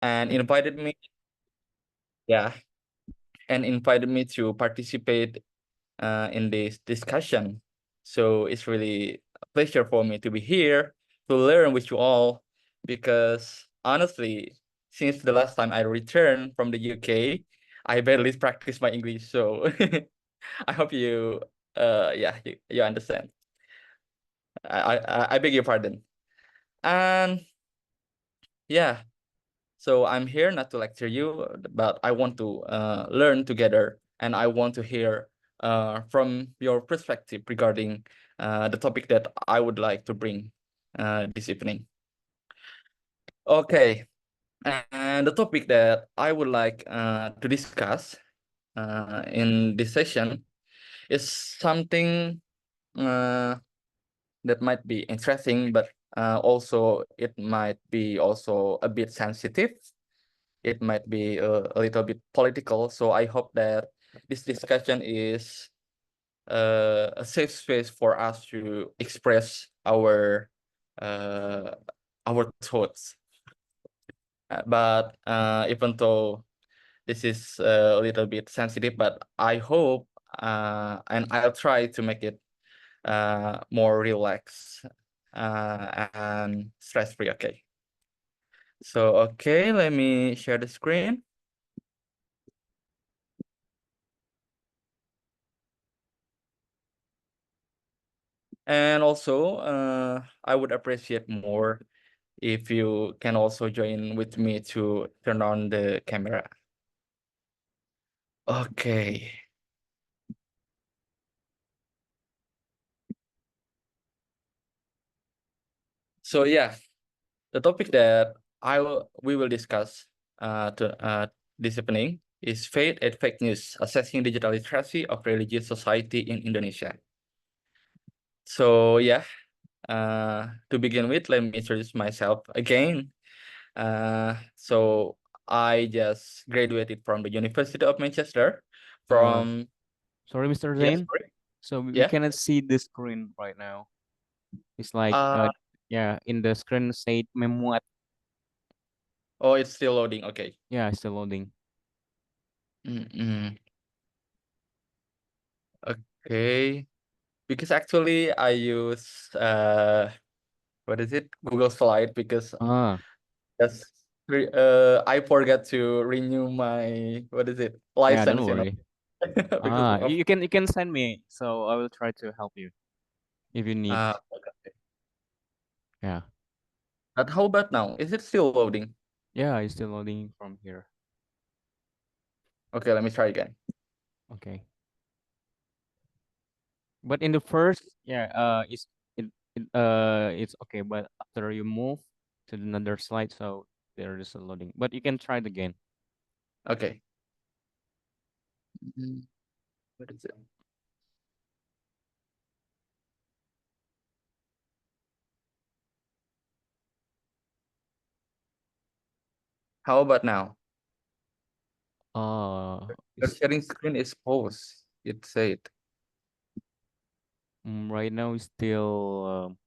and invited me, yeah, and invited me to participate in this discussion. So it's really a pleasure for me to be here to learn with you all because honestly, since the last time I returned from the UK, I barely practice my English. So I hope you yeah, you understand. I beg your pardon. And yeah, so I'm here not to lecture you, but I want to learn together, and I want to hear from your perspective regarding the topic that I would like to bring this evening. Okay, and the topic that I would like to discuss in this session is something uh, that might be interesting, but also it might be also a bit sensitive. It might be a little bit political. So I hope that this discussion is a safe space for us to express uh, our thoughts. But even though this is a little bit sensitive, but I hope and I'll try to make it more relaxed and stress-free. Okay. So okay, let me share the screen. And also, I would appreciate more if you can also join with me to turn on the camera. Okay. So yeah, the topic that we will discuss to this evening is faith and fake news, assessing digital literacy of religious society in Indonesia. So yeah, to begin with, let me introduce myself again. So I just graduated from the University of Manchester Uh, from, Sorry, Mr. yes, Zain. sorry. So we Yeah. cannot see the screen right now. It's like, Uh, yeah, in the screen said memuat. oh, it's still loading. Okay. Yeah, it's still loading. Mm-mm. Okay. Because actually I use what is it? Google Slide because Ah, that's I forgot to renew my what is it? yeah, don't License, worry. because Ah, of you can send me, so I will try to help you if you need. okay. Yeah, But how about now? Is it still loading? yeah, it's still loading from here. Okay, let me try again. Okay. But in the first, yeah, it's okay. But after you move to another slide, so there is a loading. But you can try it again. Okay. What is it? How about now? Your It's sharing screen is paused. It said. right now it's still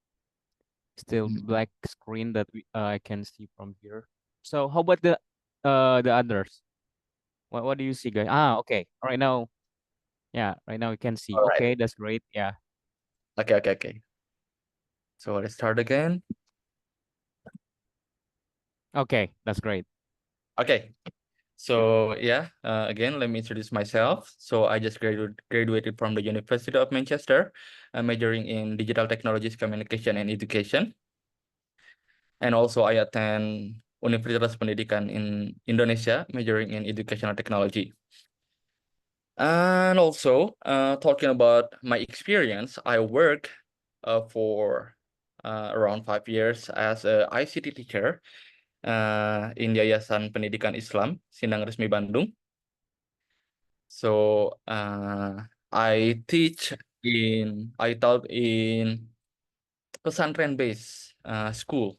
Mm. black screen that I can see from here. So how about the others? What do you see, guys? Ah, okay. Right now, yeah, right now you can see. All right. Okay, that's great. Yeah. Okay, okay, okay. So let's start again. Okay, that's great. Okay. So yeah, again, let me introduce myself. So I just graduated from the University of Manchester, majoring in digital technologies, communication, and education. And also I attend Universitas Pendidikan in Indonesia, majoring in educational technology. And also, talking about my experience, I work for around 5 years as a ICT teacher in Yayasan Pendidikan Islam Sindang Resmi Bandung. So I taught in pesantren-based school.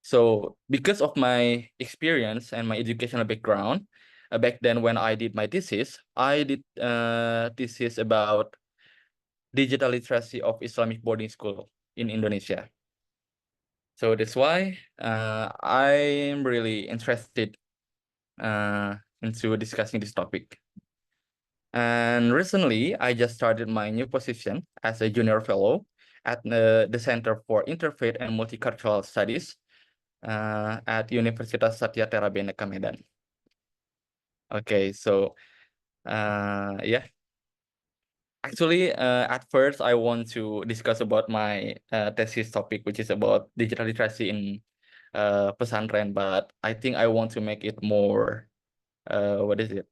So because of my experience and my educational background, back then when I did my thesis, I did thesis about digital literacy of Islamic boarding school in Indonesia. So that's why I'm really interested into discussing this topic. And recently, I just started my new position as a junior fellow at the Center for Interfaith and Multicultural Studies at Universitas Satya Tera Bhinneka Medan. Okay, so yeah. Actually, at first, I want to discuss about my thesis topic, which is about digital literacy in pesantren, but I think I want to make it more, what is it?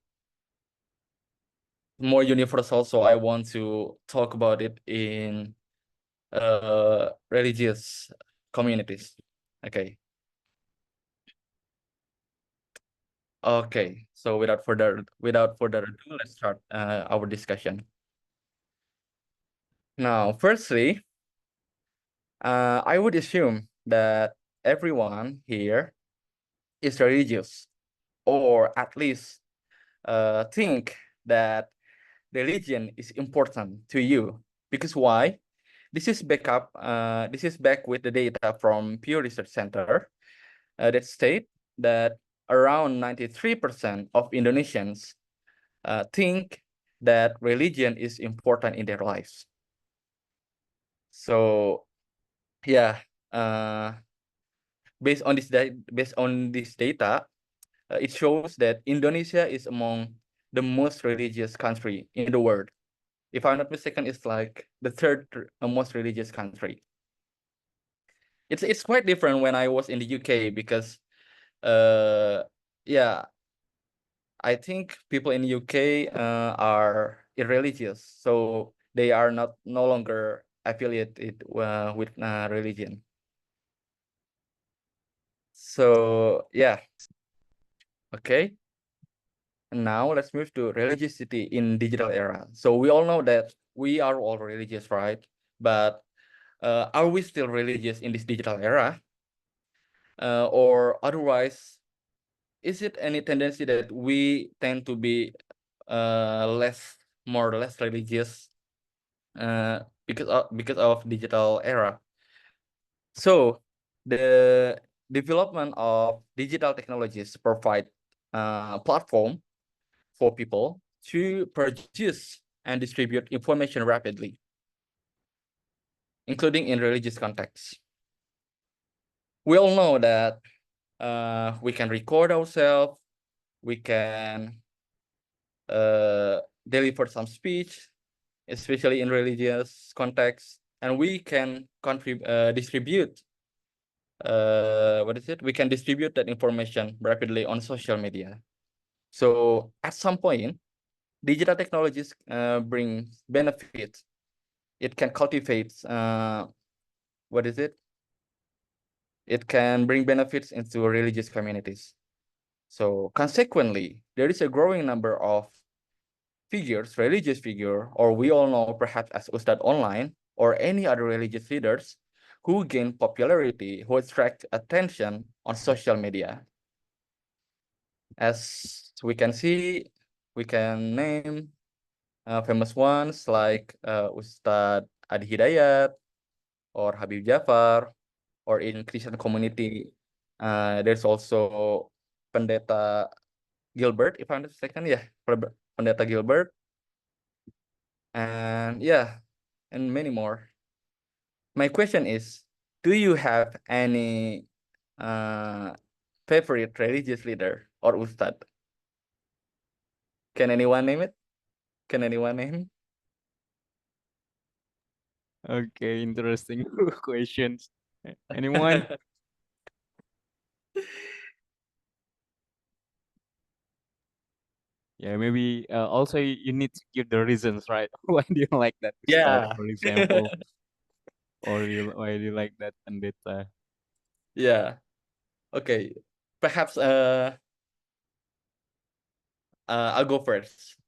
More universal. So I want to talk about it in religious communities. Okay. Okay. So without further ado, let's start our discussion. Now, firstly, I would assume that everyone here is religious, or at least think that religion is important to you. Because why? This is back with the data from Pew Research Center that state that around 93% of Indonesians think that religion is important in their lives. So yeah, based on this data, it shows that Indonesia is among the most religious country in the world. If I'm not mistaken, it's like the third most religious country. It's quite different when I was in the UK because yeah, I think people in the UK are irreligious, so they are no longer affiliated with religion. So yeah, okay. And now let's move to religiosity in digital era. So we all know that we are all religious, right? But are we still religious in this digital era? Or otherwise, is it any tendency that we tend to be more or less religious because of digital era? So the development of digital technologies provide platform for people to produce and distribute information rapidly, including in religious contexts. We all know that we can record ourselves, we can deliver some speech, especially in religious context, and we can distribute we can distribute that information rapidly on social media. So at some point, digital technologies bring benefits. It can cultivate it can bring benefits into religious communities. So consequently, there is a growing number of religious figure, or we all know perhaps as Ustad online or any other religious leaders who gain popularity, who attract attention on social media. As we can see, we can name famous ones like Ustad Adi Hidayat or Habib Jafar, or in Christian community, there's also Pendeta Gilbert, if I'm not mistaken, yeah, Pendeta Gilbert, and yeah, and many more. My question is, do you have any favorite religious leader or ustad? Can anyone name it? Can anyone name? Okay, interesting questions. Anyone? Yeah, maybe also you need to give the reasons, right? Why do you like that Ustad, Yeah. for example, or why do you like that Pendeta? Yeah. Okay. Perhaps I'll go first.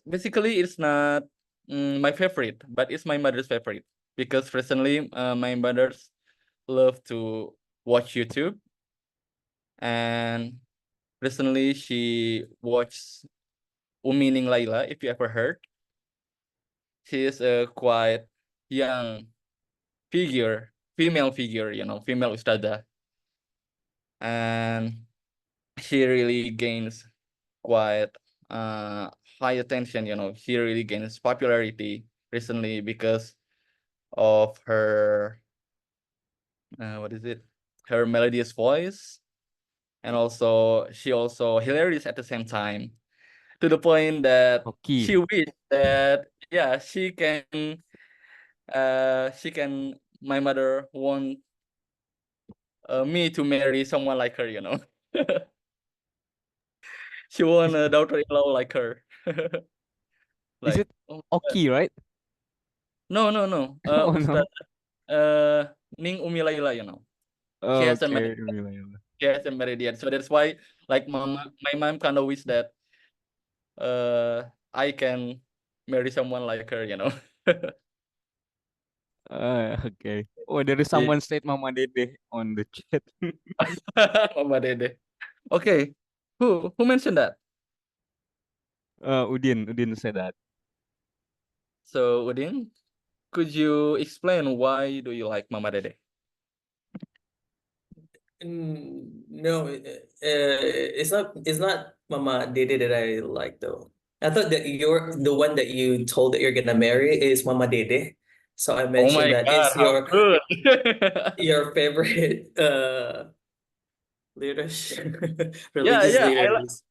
Basically it's not my favorite, but it's my mother's favorite because recently my mother's love to watch YouTube, and recently she watched Umining Laila, if you ever heard. She is a quite young figure female figure, female ustadzah. And she really gains quite high attention, she really gains popularity recently because of her what is it? Her melodious voice, and also she also hilarious at the same time, to the point that she Okay. wished that my mother want me to marry someone like her, She want a daughter-in-law like her. Is Like, it oh my God. okay, right? No, Oh Ustaz no. Ning Umi Laila, She hasn't Okay. married, she hasn't married yet. So that's why, like, my mom kind of wish that I can marry someone like her, Okay. Oh, there is Yeah. someone said Mama Dede on the chat. Mama Dede. Okay. Who mentioned that? Udin said that. So Udin, could you explain why do you like Mama Dede? No, it's not Mama Dede that I like though. I thought that you're the one that you told that you're gonna marry is Mama Dede. So I Oh mentioned my that God, it's how your good. your favorite leaders, Yeah, religious yeah, leaders.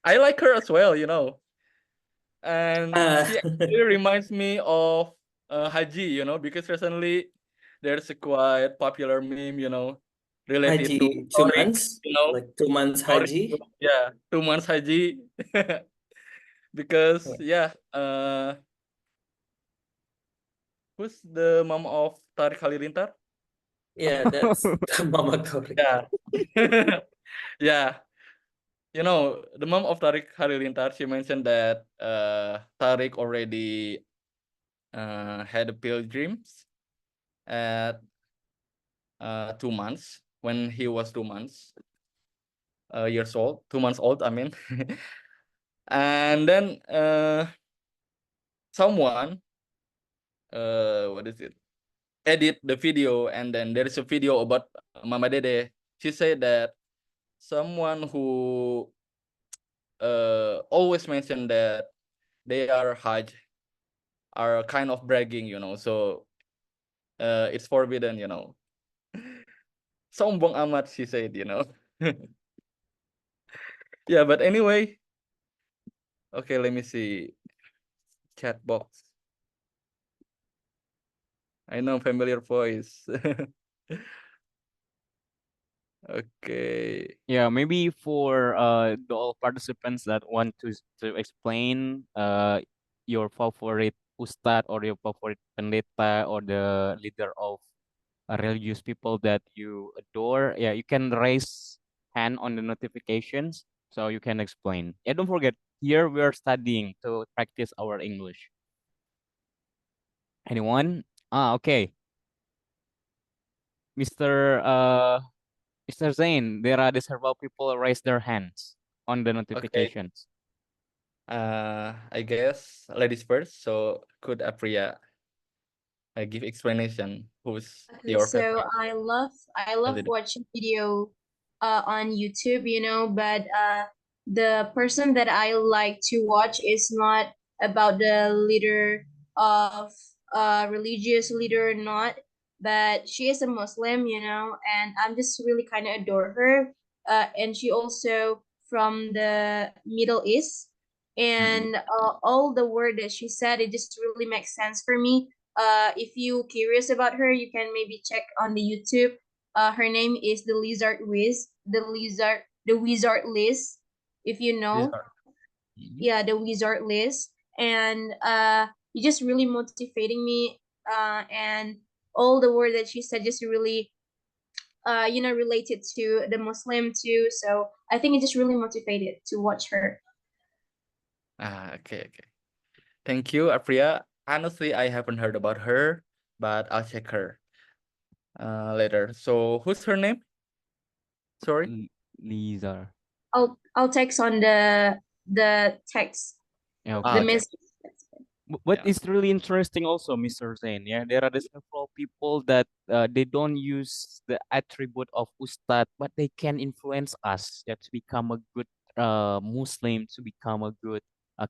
I like her as well, and Uh, she actually reminds me of Haji, because recently there's a quite popular meme, related to Haji two Tariq, months, like 2 months Tariq, Haji. yeah, 2 months Haji, because Yeah, yeah, who's the mom of Tariq Halilintar? yeah, that's Mama Tori. Yeah, yeah, the mom of Tariq Halilintar, she mentioned that Tariq already had a pilgrims at 2 months, when he was 2 months years old, 2 months old, I mean. And then someone what is it, edit the video, and then there is a video about Mama Dede. She said that someone who always mention that they are Hajj are kind of bragging, so it's forbidden, Sombong amat, she said, Yeah, but anyway, okay, let me see chat box. I know familiar voice. Okay. Yeah, maybe for the all participants that want to explain your favorite ustad or your favorite pendeta or the leader of religious people that you adore, yeah, you can raise hand on the notifications so you can explain. Yeah, don't forget, here we are studying to practice our English. Anyone? Okay. Mr. Mr. Zain, there are several people raise their hands on the Okay. notifications. I guess ladies first. So could Apriya give explanation who's Okay, your so favorite I love candidate? watching video on YouTube, but the person that I like to watch is not about the leader of religious leader or not, but she is a Muslim, and I'm just really kind of adore her. And she also from the Middle East, Mm-mm. and all the word that she said, it just really makes sense for me. If you curious about her, you can maybe check on the YouTube. Her name is the Wizard Liz, if you These know. are. Mhm. Yeah, the Wizard Liz, and you just really motivating me. And all the word that she said just really related to the Muslim too. So I think it just really motivated to watch her. Okay. Thank you, Apriya. Honestly, I haven't heard about her, but I'll check her later. So who's her name? Sorry. Lizar. I'll text on the text, Yeah, the Ah, okay. okay. message. But Yeah. it's really interesting also, Mr. Zain. Yeah, there are several people that they don't use the attribute of Ustad, but they can influence us that to become a good Muslim, to become a good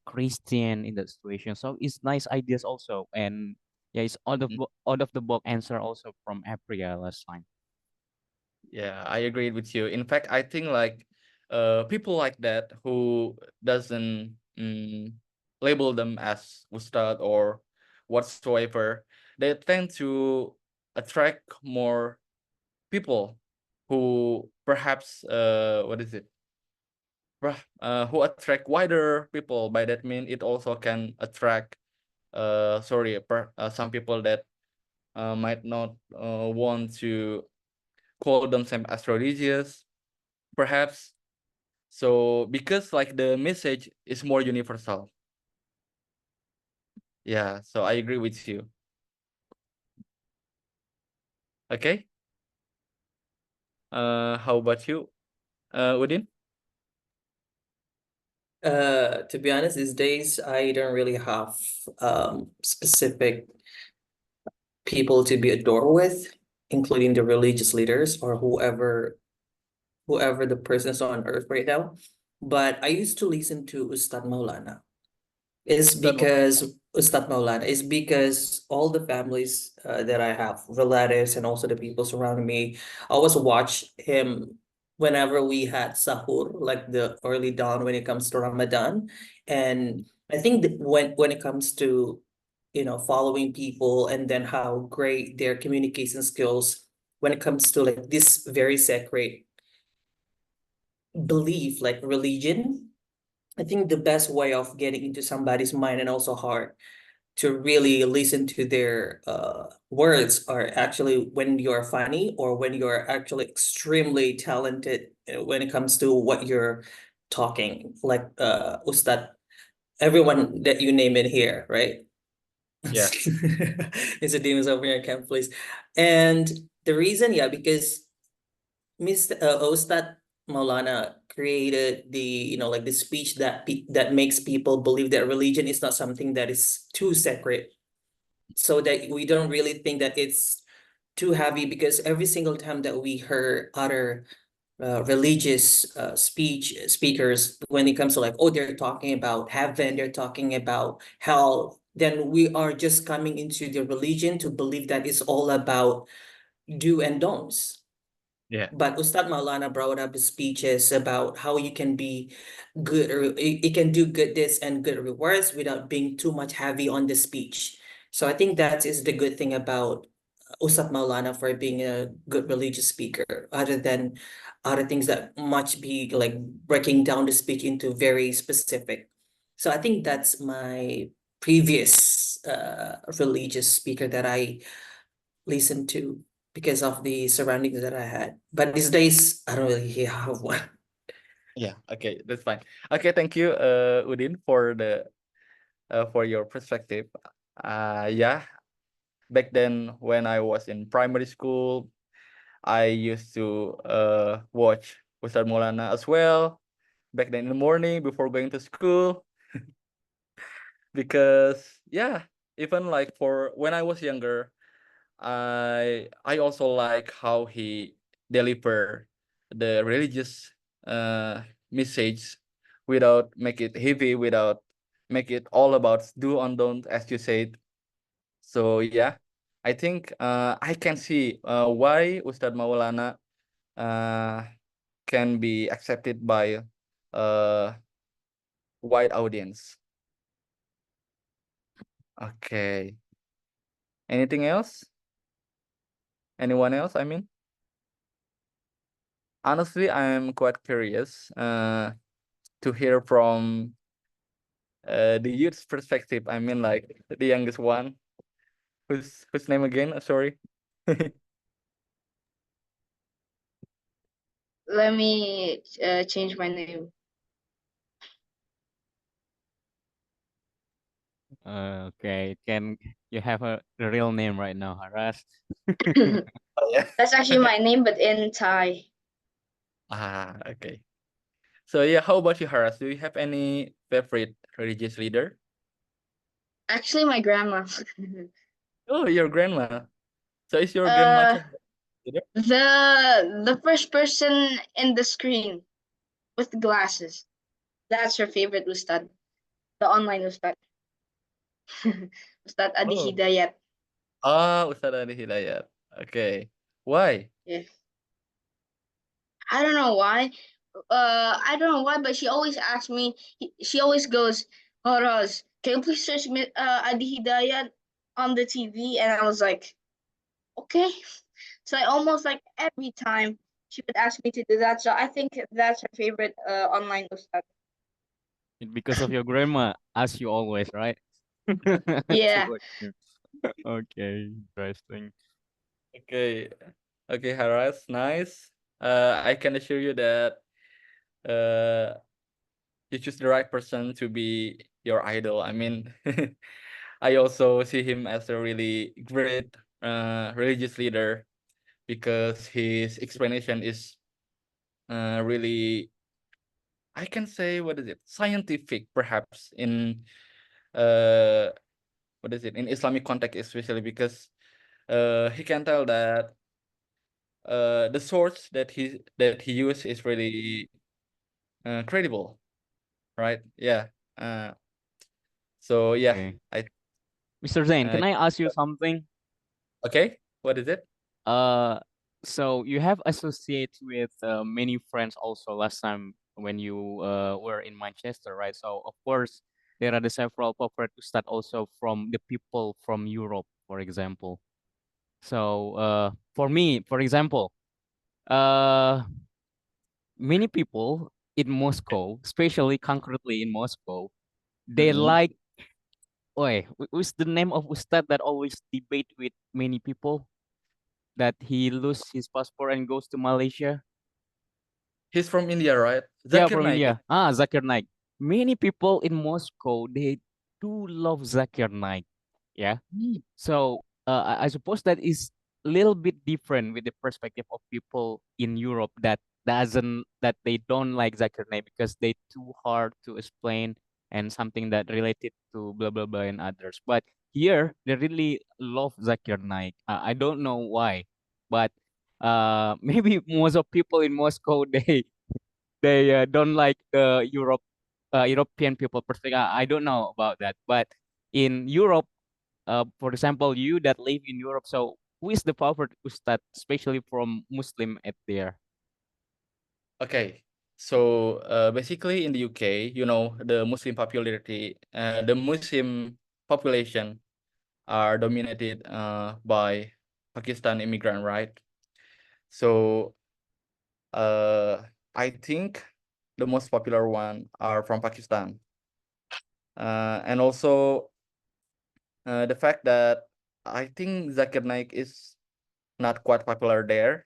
Christian in that situation. So it's nice ideas also, and yeah, it's Mm, out of the box answer also from April last time. yeah, I agree with you. In fact, I think like people like that who doesn't label them as ustad or whatsoever, they tend to attract more people who perhaps what is it? Who attract wider people. By that mean it also can attract some people that might not want to call themselves as religious, perhaps. So because like the message is more universal. Yeah, so I agree with you. Okay. How about you, Udin? To be honest, these days I don't really have specific people to be adored with, including the religious leaders or whoever the person is on earth right now. But I used to listen to Ustad Maulana. It's Ustad Maulana. because Ustad Maulana is because all the families that I have, relatives, and also the people surrounding me, I always watch him whenever we had sahur, like the early dawn when it comes to Ramadan. And I think that when it comes to, following people and then how great their communication skills when it comes to like this very sacred belief, like religion, I think the best way of getting into somebody's mind and also heart to really listen to their words are actually when you're funny or when you're actually extremely talented when it comes to what you're talking, like Ustad, everyone that you name it here, right? Yeah. It's a demons over your camp, please. And the reason, yeah, because Mr. Ustad Maulana created like the speech that makes people believe that religion is not something that is too sacred, so that we don't really think that it's too heavy, because every single time that we heard other religious speakers, when it comes to like, oh, they're talking about heaven, they're talking about hell, then we are just coming into the religion to believe that it's all about do and don'ts. Yeah. But Ustad Maulana brought up speeches about how you can be good, or you can do goodness and good rewards without being too much heavy on the speech. So I think that is the good thing about Ustad Maulana for being a good religious speaker, other than other things that much be like breaking down the speech into very specific. So I think that's my previous religious speaker that I listened to because of the surroundings that I had. But these days, I don't really have one. Yeah. Okay, that's fine. Okay, thank you, Udin, for your perspective. Yeah, back then when I was in primary school, I used to watch Ustad Maulana as well. Back then in the morning before going to school, because yeah, even like for when I was younger, I also like how he deliver the religious message without make it heavy, without make it all about do and don't, as you said. So yeah, I think I can see why Ustad Maulana uh, can be accepted by a wide audience. Okay. Anything else? Anyone else? I mean, honestly, I'm quite curious to hear from the youth's perspective. I mean, like the youngest one. Whose name again? Sorry. Let me change my name. Okay, can you have a the real name right now, Haras? Oh, yeah. That's actually my name, but in Thai. Okay. So yeah, how about you, Haras? Do you have any favorite religious leader? Actually, my grandma. Oh, your grandma. So is your grandma Uh, consider? the first person in the screen with the glasses. That's her favorite Ustad. The online Ustad. Ustad Adi Oh. Hidayat. Ah, Ustaz Adi Hidayat. Okay. Why? Yeah. I don't know why. I don't know why, but she always asks me. She always goes, "Oh, Roz, can you please search Adi Hidayat on the TV?" And I was like, "Okay." So I almost like every time she would ask me to do that. So I think that's her favorite online Ustad. Because of your grandma, as you always, right? To Yeah. watch him. Okay, interesting. Okay. Okay, Haras, nice. I can assure you that you choose the right person to be your idol. I mean, I also see him as a really great religious leader because his explanation is really, I can say, what is it, scientific perhaps in uh what is it, in Islamic context, especially because he can tell that the source that he used is really credible, right? Yeah. So yeah, Okay. I Mr. Zain, uh, can I ask you something? okay. What is it? Uh, so you have associated with many friends also last time when you were in Manchester, right? So of course there are the several favorite ustad also from the people from Europe, for example. So for me, for example, uh, many people in Moscow, especially concretely in Moscow, they Mhm. like. Oi, what's the name of ustad that always debate with many people that he lose his passport and goes to Malaysia? He's from India, right? Yeah, Zakir from Naik. India. Ah, Zakir Naik. Many people in Moscow, they do love Zakir Naik. Yeah. Hmm. So I suppose that is a little bit different with the perspective of people in Europe that they don't like Zakir Naik because they too hard to explain and something that related to blah blah blah and others. But here they really love Zakir Naik. I don't know why, but maybe most of people in Moscow they don't like the European people perspective. I don't know about that, but in Europe, for example, you that live in Europe, so who is the favorite ustad, especially from Muslim at there? Okay. So basically in the UK, the Muslim population are dominated by Pakistan immigrant, right? So uh, I think the most popular one are from Pakistan. And also the fact that I think Zakir Naik is not quite popular there.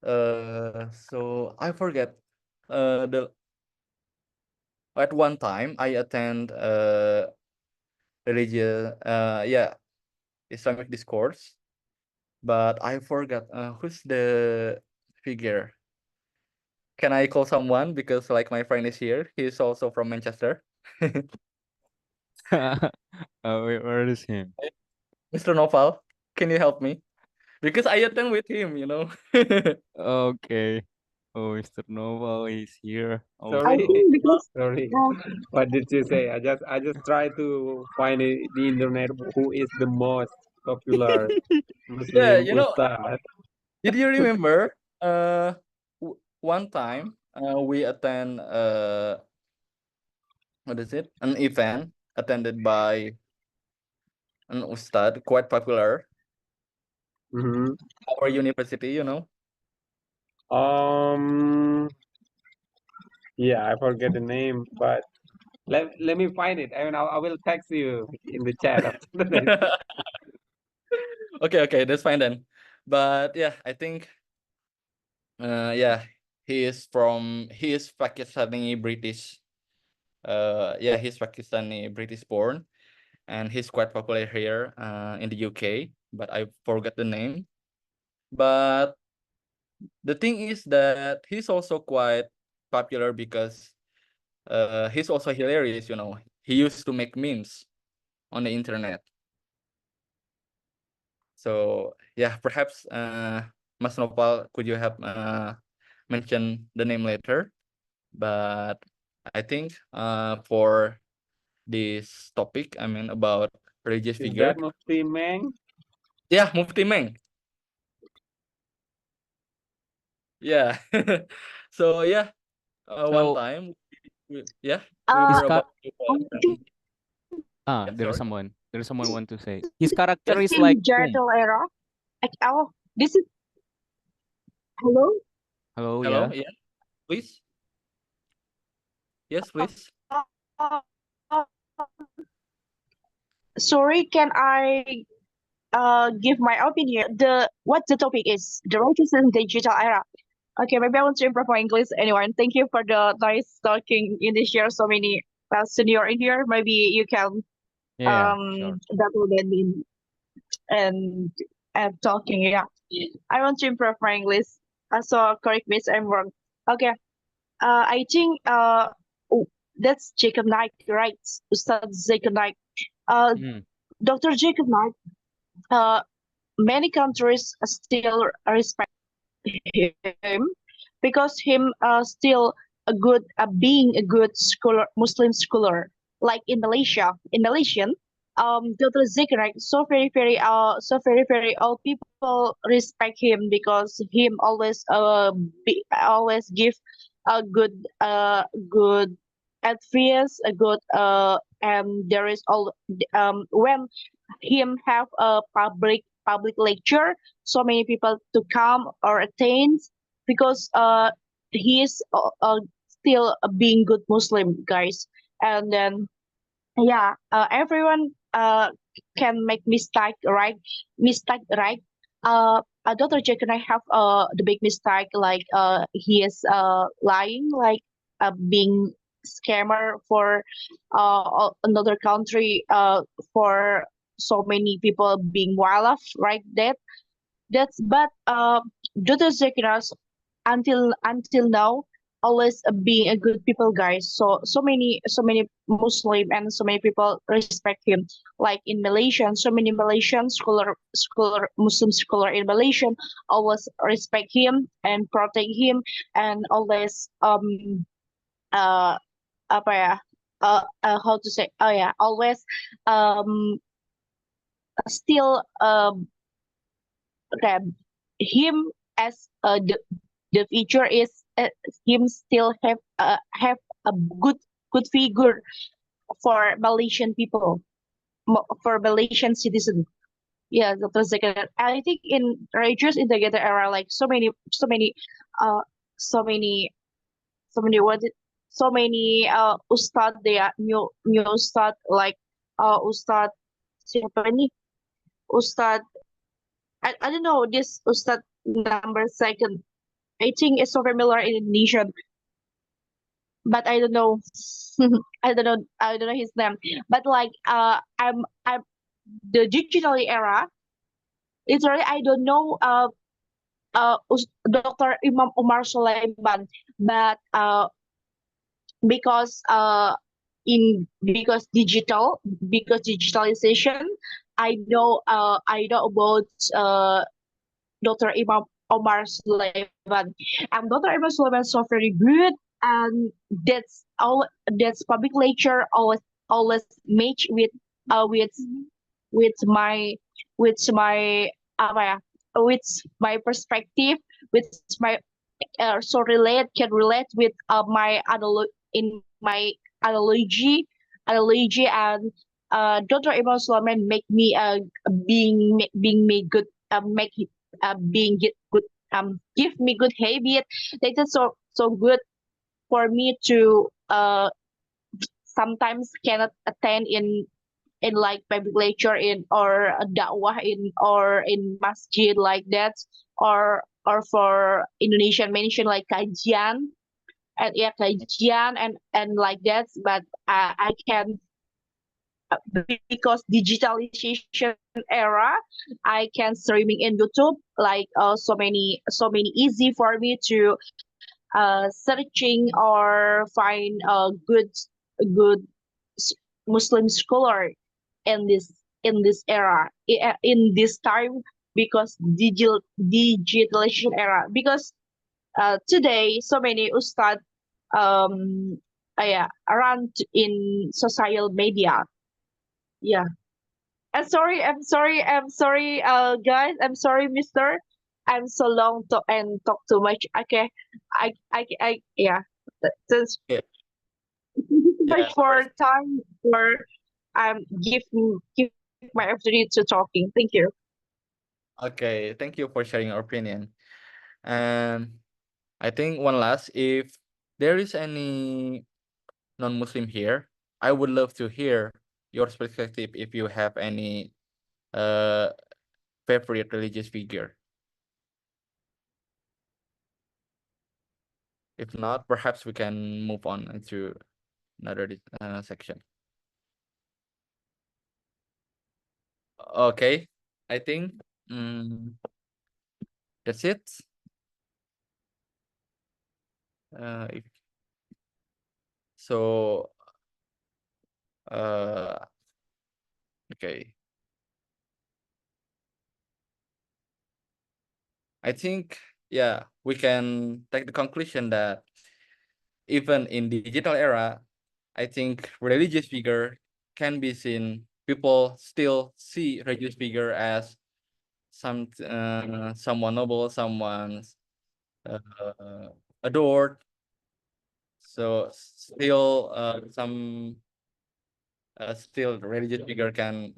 So I forget the at one time I attend religious yeah, Islamic discourse, but I forgot who's the figure. Can I call someone because like my friend is here? He's also from Manchester. Where is him? Mr. Noval, can you help me? Because I attend with him. Okay. Oh, Mr. Noval is here Sorry, I also. think because sorry. uh, What did you say? I just try to find the internet who is the most popular Yeah, Muslim ustad. did you remember one time we attend what is it? An event attended by an ustad quite popular Hmm. our university. Um, yeah, I forget the name, but let me find it. I mean, I will text you in the chat after this. Okay, that's fine then. But yeah, I think yeah, he is Pakistani British. Yeah, he's Pakistani British born and he's quite popular here in the UK, but I forgot the name. But the thing is that he's also quite popular because he's also hilarious. He used to make memes on the internet. So yeah, perhaps Mas Nopal, could you have mention the name later? But I think for this topic, I mean about religious Is figure. that Mufti Meng? Yeah, Mufti Meng. Yeah. So yeah, one So time, yeah, we his were Uh, about to. I think Yeah, there's sorry. someone want to say his character Yes, is in like whom? digital era. Oh, this is hello. Hello, hello. yeah. Yeah, please. Yes, please. Uh, Sorry, can I give my opinion? The what the topic is the righteous in digital era. Okay, maybe I want to improve my English. Anyone, thank you for the nice talking in this year. So many senior in here. Maybe you can Yeah, sure. better than me and talking. Yeah, I want to improve my English. So correct me if I'm wrong. Okay. I think oh, that's Jacob Knight, right? Ustad Jacob Knight. Mm. Dr. Jacob Knight. Many countries still respect him because him still a good being a good scholar, Muslim scholar. Like in Malaysia, in Malaysian, Dr. Zikrak, so very all people respect him because him always always give a good advice, a good and there is all when him have a public lecture so many people to come or attend because he is still being good Muslim guys and then yeah everyone can make mistake right Dr. Jack and I have the big mistake like he is lying like being scammer for another country for so many people being wild off right that's but Dr. Zekinas until now always being a good people guys so many Muslim and so many people respect him like in Malaysian so many Malaysian scholar Muslim scholar in Malaysia always respect him and protect him and always uh apa ya how to say oh yeah always um still okay, him as the feature is him still have a good figure for Malaysian people for Malaysian citizen. Yeah, that was like I think in religious integrated era, like uh, so many, so many what, so many ustad they are new ustad like ustad siapa nih ustad I don't know this ustad number second. I think it's so familiar in Indonesian, but I don't know. I don't know his name. But like I'm the digital era. Literally, I don't know Dr. Imam Omar Sulaiman, but because because digitalization, I know about Dr. Imam Omar Sulaiman. And Dr. Imam Sulaiman is so very good, and that's public lecture always match with my with my apa ya with my perspective with my can relate with my in my analogy and Dr. Imam Sulaiman make me being me good make being good give me good habit that is so good for me to sometimes cannot attend in like public lecture in or dakwah in or in masjid like that or for Indonesian mention like kajian and yeah kajian and like that but I can because digitalization era I can streaming in YouTube like so many easy for me to searching or find a good Muslim scholar in this era, in this time, because digitalization era, because today so many ustad yeah, around in social media. Yeah. I'm sorry, guys. I'm sorry, mister. I'm so long to and talk too much. Okay. Yeah. That's Yeah, too yeah, much no for worries. time for give my opportunity to talking. Thank you. Okay, thank you for sharing your opinion. And I think one last, if there is any non-Muslim here, I would love to hear your perspective if you have any uh favorite religious figure. If not, perhaps we can move on into another section. Okay, I think that's it. If so, okay. I think, yeah, we can take the conclusion that even in digital era, I think religious figure can be seen. People still see religious figure as someone noble, someone uh, adored. So still still religious figure can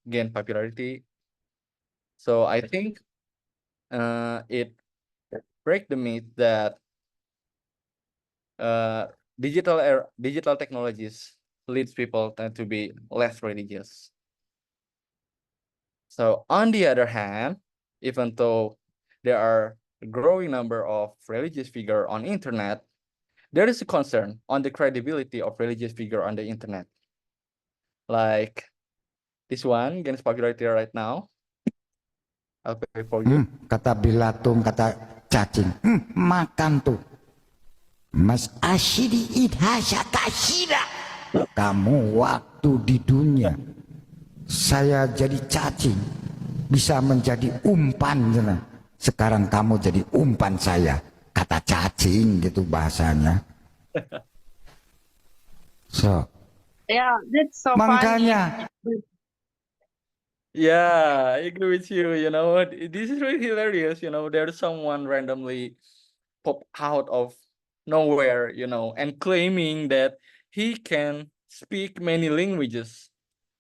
gain popularity. So I think it break the myth that digital technologies leads people to be less religious. So on the other hand, even though there are a growing number of religious figure on internet, there is a concern on the credibility of religious figure on the internet. Like this one gains popularity right now. I'll play for you. Kata Bilatung, kata cacing, makan tuh. Mas asyidi idhasya kasyida. Kamu waktu di dunia, saya jadi cacing, bisa menjadi umpan. Sekarang kamu jadi umpan saya. Kata cacing gitu bahasanya. So, Yeah, that's so funny. makanya Yeah, I agree with you. You know, this is really hilarious. You know, there's someone randomly pop out of nowhere, you know, and claiming that he can speak many languages.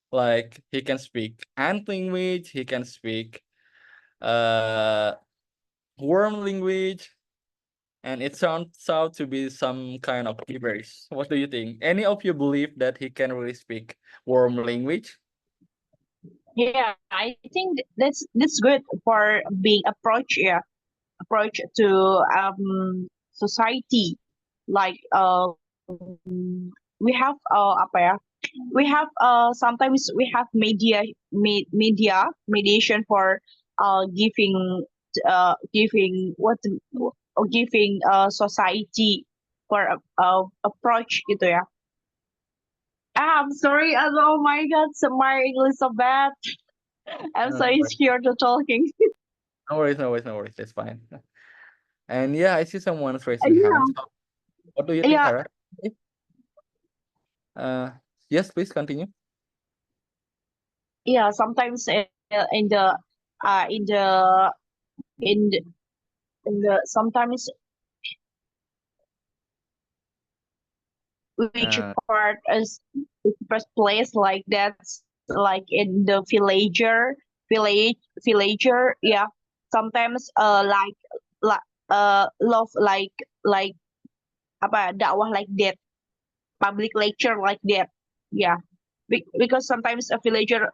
Like he can speak ant language, he can speak uh worm language, and it sounds out to be some kind of gibberish. What do you think? Any of you believe that he can really speak worm language? Yeah, I think that's good for being approach. Yeah, approach to society. Like we have apa ya? We have sometimes we have mediation for giving giving society for approach gitu ya. I'm sorry. Oh my God, so my English so bad. I'm so No worries, insecure to talking. no worries, no worries, no worries. That's fine. And yeah, I see someone's raising Yeah, hands. What do you think, yeah, Hera? Yes, please continue. yeah. Sometimes in the in the in the sometimes which Uh, part is first place like that's like in the villager. Yeah. Sometimes like love like apa dakwah like that, public lecture like that. Yeah. Because sometimes a villager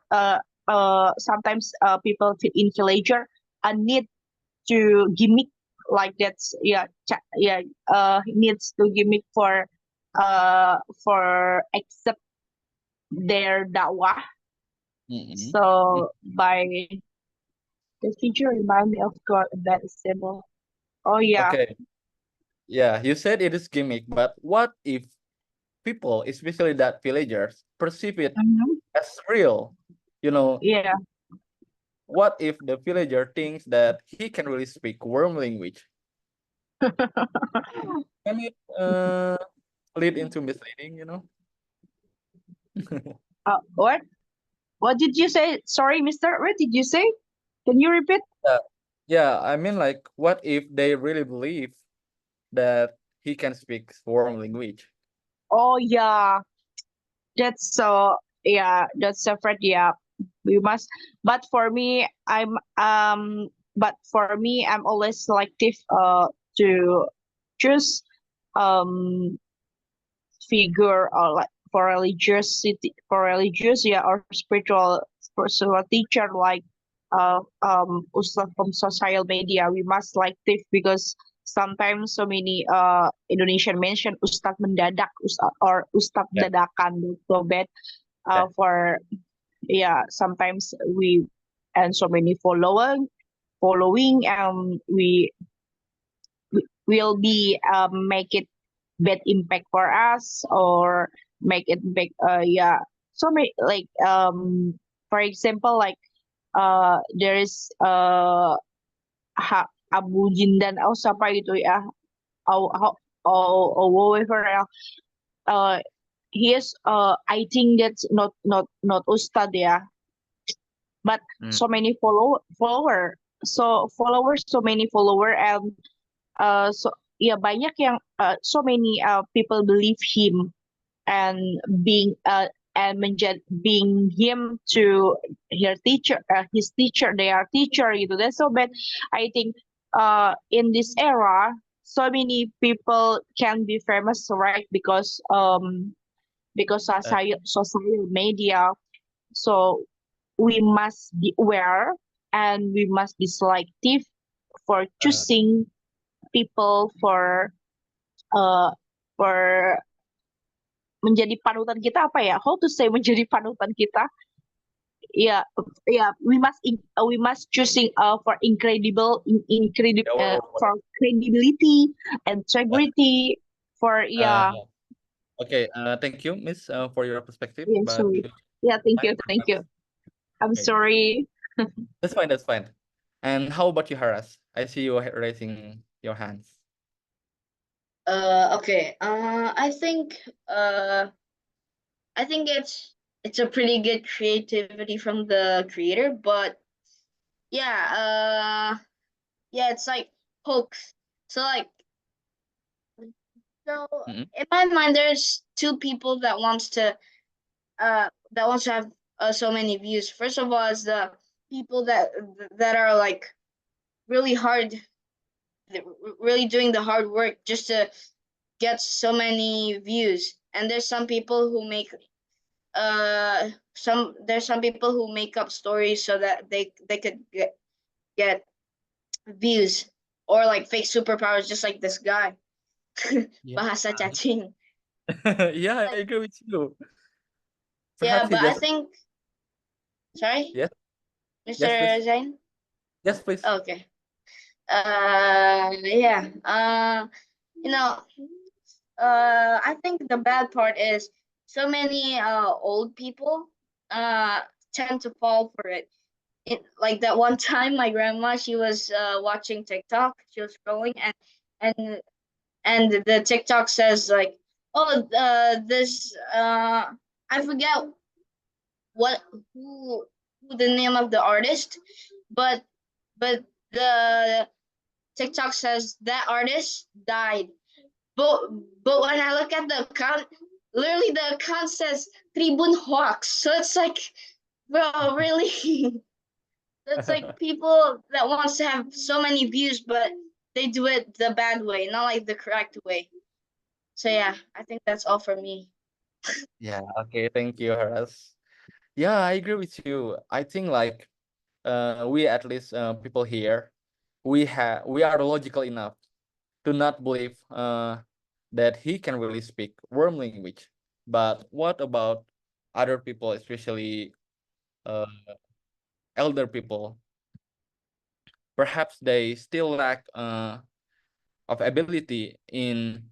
sometimes people in villager need to gimmick like that. Yeah, yeah, needs to gimmick for accept their da'wah. So by the teacher remind me of God that is symbol. Oh yeah. Okay. Yeah, you said it is gimmick, but what if people, especially that villagers, perceive it Mhm. as real. You know, Yeah. what if the villager thinks that he can really speak worm language? Can it lead into misleading, you know? What? What did you say? Sorry, Mister. What did you say? Can you repeat? Yeah, I mean, like, what if they really believe that he can speak worm language? Oh yeah, that's so yeah, that's separate. Yeah, we must. But for me, I'm always selective. To choose figure or like for religious, yeah, or spiritual teacher like Ustad from social media. We must selective because sometimes so many Indonesian mention Ustad mendadak, Ustad Yeah. dadakan. That's so bad. Yeah. For yeah, sometimes we and so many following, we will be make it bad impact for us, or make it big, yeah, so many like for example, like there is Abu Jindan, oh siapa itu ya, whatever ya, uh he is, I think that's not Ustad ya, but so many followers, so many follower, and so ya banyak yang so many people believe him, and being him to his teacher, their teacher gitu. That's so bad. I think in this era, so many people can be famous, right? Because social media. So we must be aware, and we must be selective for choosing people uh for menjadi panutan kita, apa ya? How to say menjadi panutan kita? Yeah, yeah. We must choosing for Yeah, for credibility, integrity, for yeah. Okay, thank you, Miss, for your perspective. Yeah, But sorry. Yeah, thank you, thank you. I'm Okay. sorry. That's fine. That's fine. And how about you, Haras? I see you raising your hands. Okay. I think it's a pretty good creativity from the creator, but yeah, it's like hoax. So like, so Mhm. in my mind, there's two people that wants to have so many views. First of all, is the people that are like really hard, really doing the hard work just to get so many views. And there's some people who make there's some people who make up stories so that they could get views, or like fake superpowers, just like this guy. Yeah. Bahasa cacing. Yeah, I agree with you. Yeah, Perhaps he but I just think, sorry, yes, Mr. yes, please. Zain. Yes, please. Okay. Yeah. You know, I think the bad part is so many old people tend to fall for it. Like that one time, my grandma, she was watching TikTok. She was scrolling, and and the TikTok says like, oh, this I forget what who the name of the artist, but the TikTok says that artist died. But when I look at the account, literally the account says Tribun Hoax. So it's like, bro, really? That's like people that wants to have so many views, but they do it the bad way, not like the correct way. So yeah, I think that's all for me. Yeah, okay, thank you, Haras. Yeah, I agree with you. I think like we at least people here, we are logical enough to not believe that he can really speak worm language. But what about other people, especially uh, elder people? Perhaps they still lack of ability in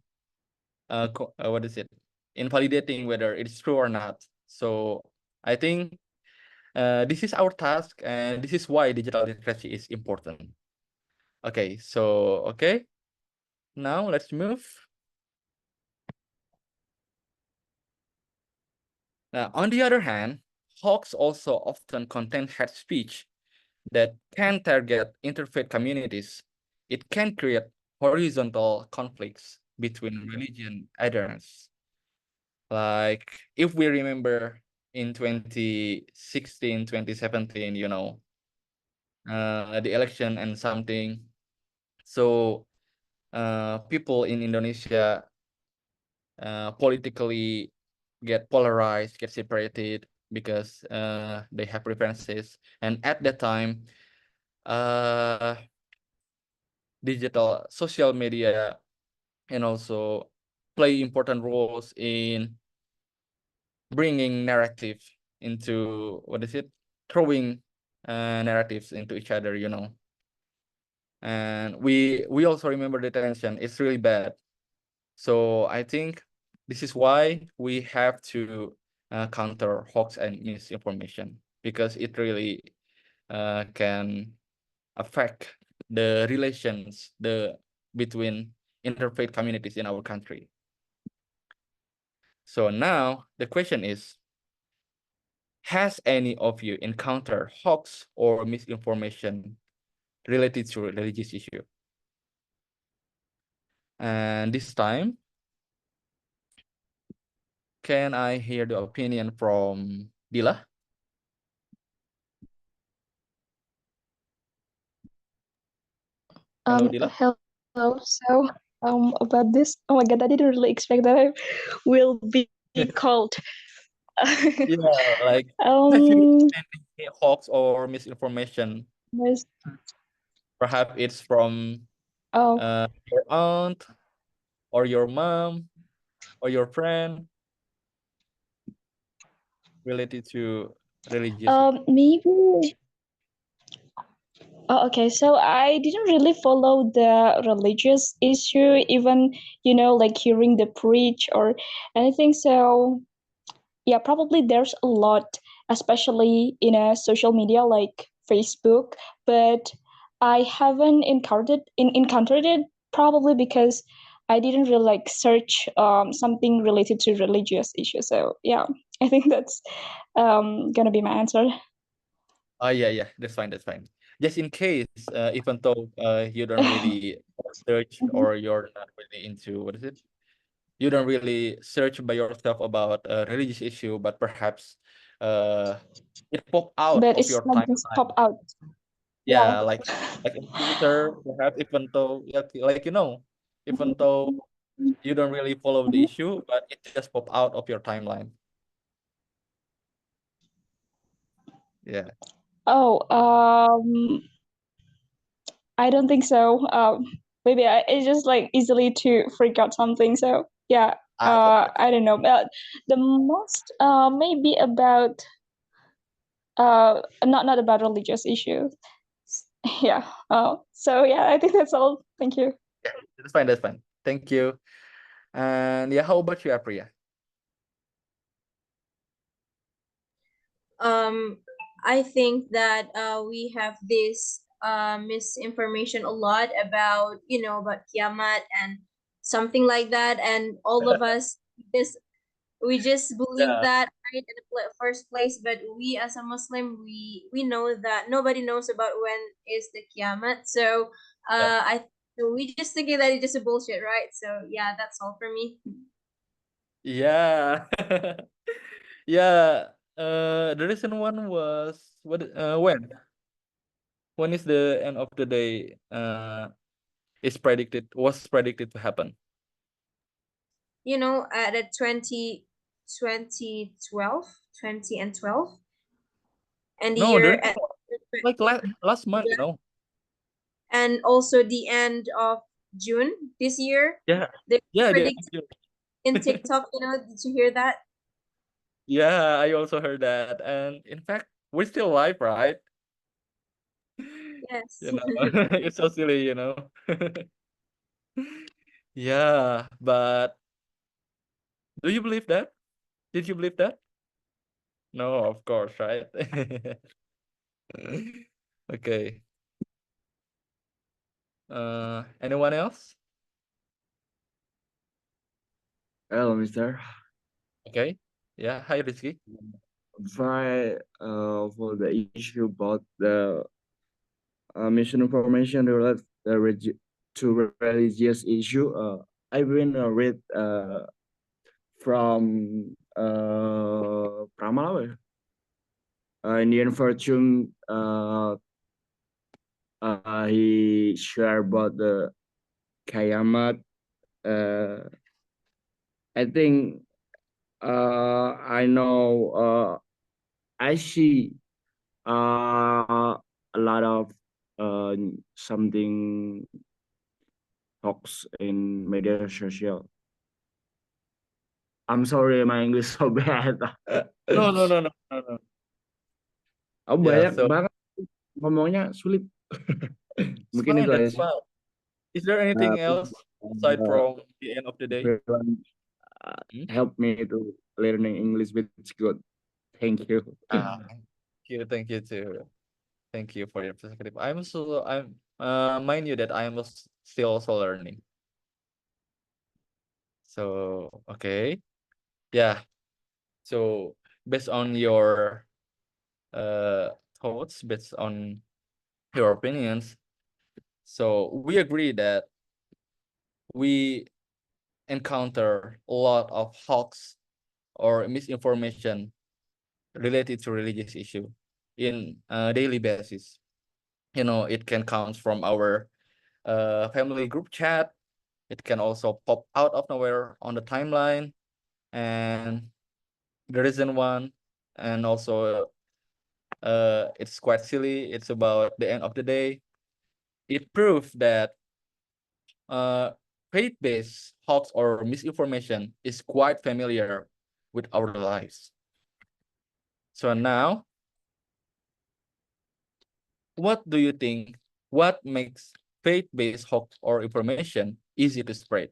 what is it? In validating whether it's true or not. So I think this is our task, and this is why digital literacy is important. Okay, so now let's move. Now, on the other hand, hoax also often contain hate speech that can target interfaith communities. It can create horizontal conflicts between religion adherents. Like if we remember in 2016, 2017, the election and something. So people in Indonesia politically get polarized, get separated because they have preferences. And at that time, digital social media and also play important roles in bringing narrative into throwing narratives into each other, and we also remember the tension. It's really bad. So I think this is why we have to counter hoax and misinformation, because it really can affect the relations between interfaith communities in our country. So now the question is, has any of you encountered hoax or misinformation related to religious issue? And this time, can I hear the opinion from Dila? Hello, Dila. Hello. So, about this, oh my God, I didn't really expect that I will be called. Yeah, like have you Um, any hoax or misinformation? there's- Perhaps it's from oh, your aunt or your mom or your friend related to religious. maybe. Oh, okay. So I didn't really follow the religious issue, even, like hearing the preach or anything. So yeah, probably there's a lot, especially in a social media like Facebook, but I haven't encountered it, probably because I didn't really like search something related to religious issues. So yeah, I think that's gonna be my answer. Oh yeah, that's fine, Just in case, even though you don't really search or you're not really into you don't really search by yourself about a religious issue, but perhaps it pop out But of it's your like just timeline. pop out. Yeah, Yeah. like in Twitter, perhaps even though even though you don't really follow the Mhm. issue, but it just pop out of your timeline. Yeah. Oh, I don't think so. Maybe it's just like easily to freak out something. So yeah, Okay. I don't know. The most maybe about not about religious issues. Yeah. So yeah, I think that's all. Thank you. Yeah, that's fine. Thank you. And yeah, how about you, Apriya? I think that we have this misinformation a lot about about kiamat and something like that, and all of us just we just believe Yeah. that right in the first place. But we as a Muslim, we know that nobody knows about when is the kiamat. So Yeah. so we just thinking that it's just a bullshit, right? So yeah, that's all for me. Yeah. Yeah. The recent one was when? When is the end of the day was predicted to happen? At a 2012, 20 and 12, and the No, year there at like last month, and also the end of June this year. Yeah. They Yeah, predict in TikTok, did you hear that? yeah, I also heard that. And in fact, we're still alive, right? Yes. It's so silly. Yeah, but do you believe that? Did you believe that? No, of course, right? Okay. Anyone else? Hello, Mister. Okay. Yeah. Hi, Rizky. For the issue about the misinformation related to religious issue, I've been read from Pramala, Indian Fortune. He shared about the Kayamat. I think I know. I see a lot of something talks in media social. I'm sorry, my English so bad. No, no, no, no, no, no. Oh, Yeah. banyak So banget ngomongnya sulit. it's Mungkin fine. itu aja That's sih. fine. Is there Uh, anything else aside uh, from the end of the day? everyone Hmm? help me to learning English, which is good. Thank you. Thank you too. Thank you for your perspective. I'm mind you that I am still also learning. So okay. Yeah. So based on your thoughts, based on your opinions, so we agree that we encounter a lot of hoax or misinformation related to religious issue in a daily basis. You know, it can come from our family group chat. It can also pop out of nowhere on the timeline, and there isn't one. And also, it's quite silly. It's about the end of the day. It proves that uh, faith-based hoax or misinformation is quite familiar with our lives. So now, what do you think? What makes faith-based hoax or information easy to spread?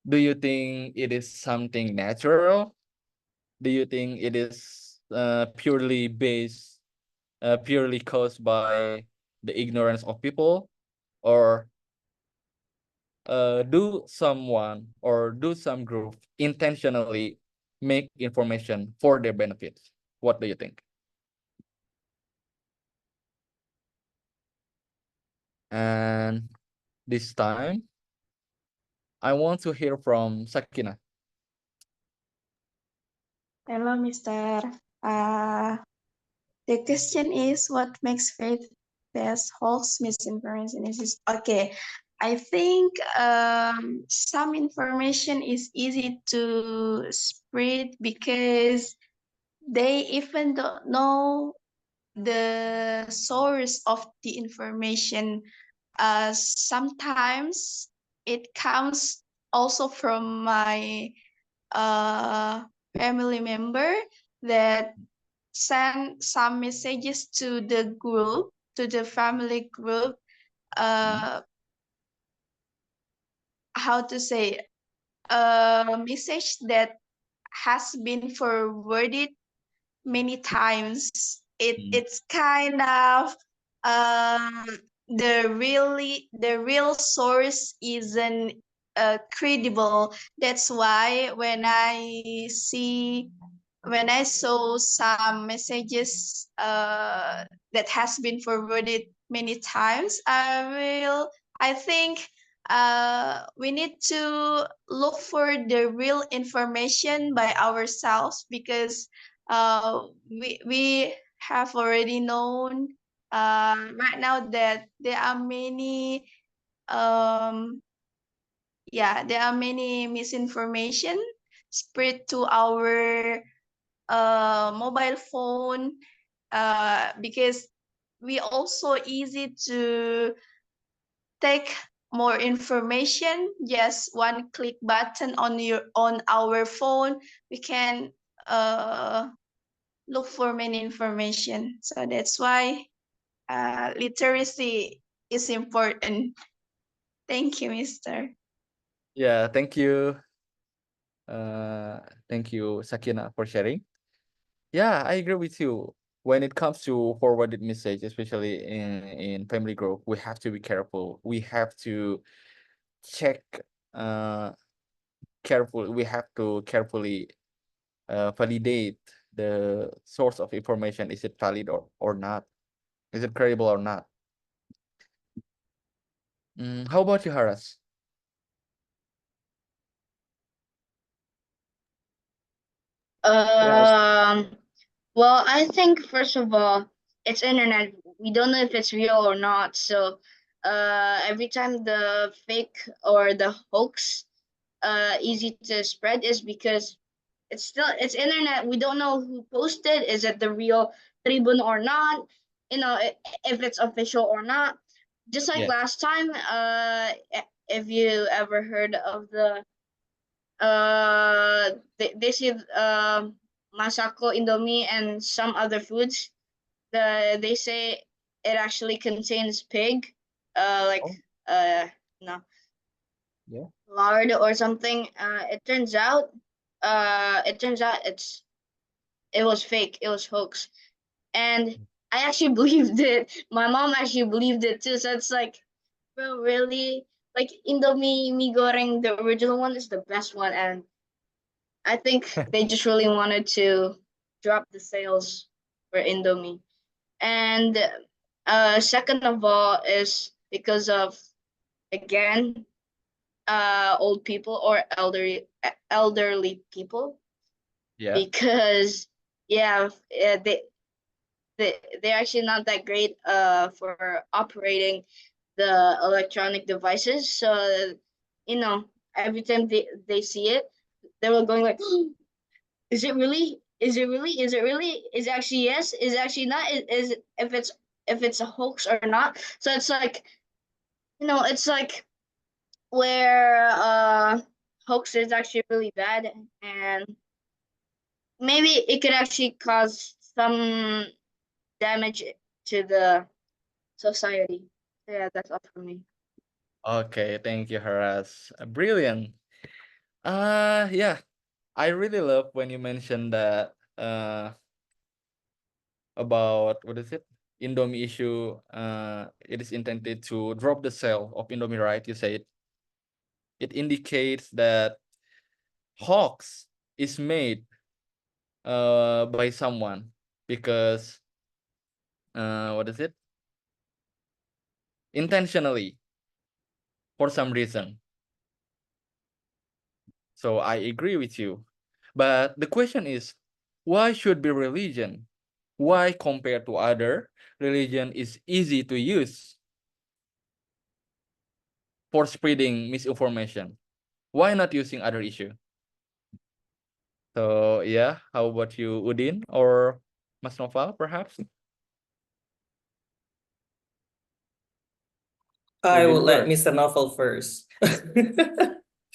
Do you think it is something natural? Do you think it is purely caused by the ignorance of people, or do someone or do some group intentionally make information for their benefits? What do you think? And this time, I want to hear from Sakina. Hello, Mister. The question is what makes faith-based hoax misinformation is okay. I think some information is easy to spread because they even don't know the source of the information. Sometimes it comes also from my family member that send some messages to the group, to the family group. How to say, a message that has been forwarded many times. It's kind of the real source isn't credible. That's why when I saw some messages that has been forwarded many times, I think we need to look for the real information by ourselves because we have already known right now that there are many there are many misinformation spread to our mobile phone because we also easy to take more information. Just one click button on our phone, we can look for many information. So that's why literacy is important. Thank you, Mister. Yeah, thank you. Thank you, Sakina, for sharing. Yeah, I agree with you. When it comes to forwarded message, especially in family group, we have to be careful. We have to check uh careful. We have to carefully validate the source of information. Is it valid or not? Is it credible or not? How about you, Haras? Yes. Well, I think first of all, it's internet. We don't know if it's real or not. So, every time the fake or the hoax, easy to spread is because it's internet. We don't know who posted. Is it the real Tribune or not? You know, if it's official or not. Just like Yeah. last time, if you ever heard of the they say Masako Indomie and some other foods. They say it actually contains pig, like Oh, no yeah. lard or something. It turns out it was fake. It was hoax, and I actually believed it. My mom actually believed it too. So it's like, bro, really? Like Indomie mi goreng, the original one is the best one, and I think they just really wanted to drop the sales for Indomie. And second of all is because of again old people or elderly people Yeah. because yeah they're actually not that great for operating the electronic devices. So you know every time they see it, they were going like, is it really? Is it really? Is it really? Is it actually yes? Is it actually not? Is if it's a hoax or not? So it's like it's like where hoax is actually really bad, and maybe it could actually cause some damage to the society. Yeah, that's all for me. Okay, thank you, Haras. Brilliant. Yeah, I really love when you mentioned that about what is it? Indomie issue. It is intended to drop the sale of Indomie, right? You said it indicates that hoax is made by someone because what is it? Intentionally for some reason. So I agree with you. But the question is, why should be religion? Why compared to other religion is easy to use for spreading misinformation? Why not using other issue? So yeah, how about you, Udin or Mas Noval, perhaps? I will Udin let first. Mr. Novel first.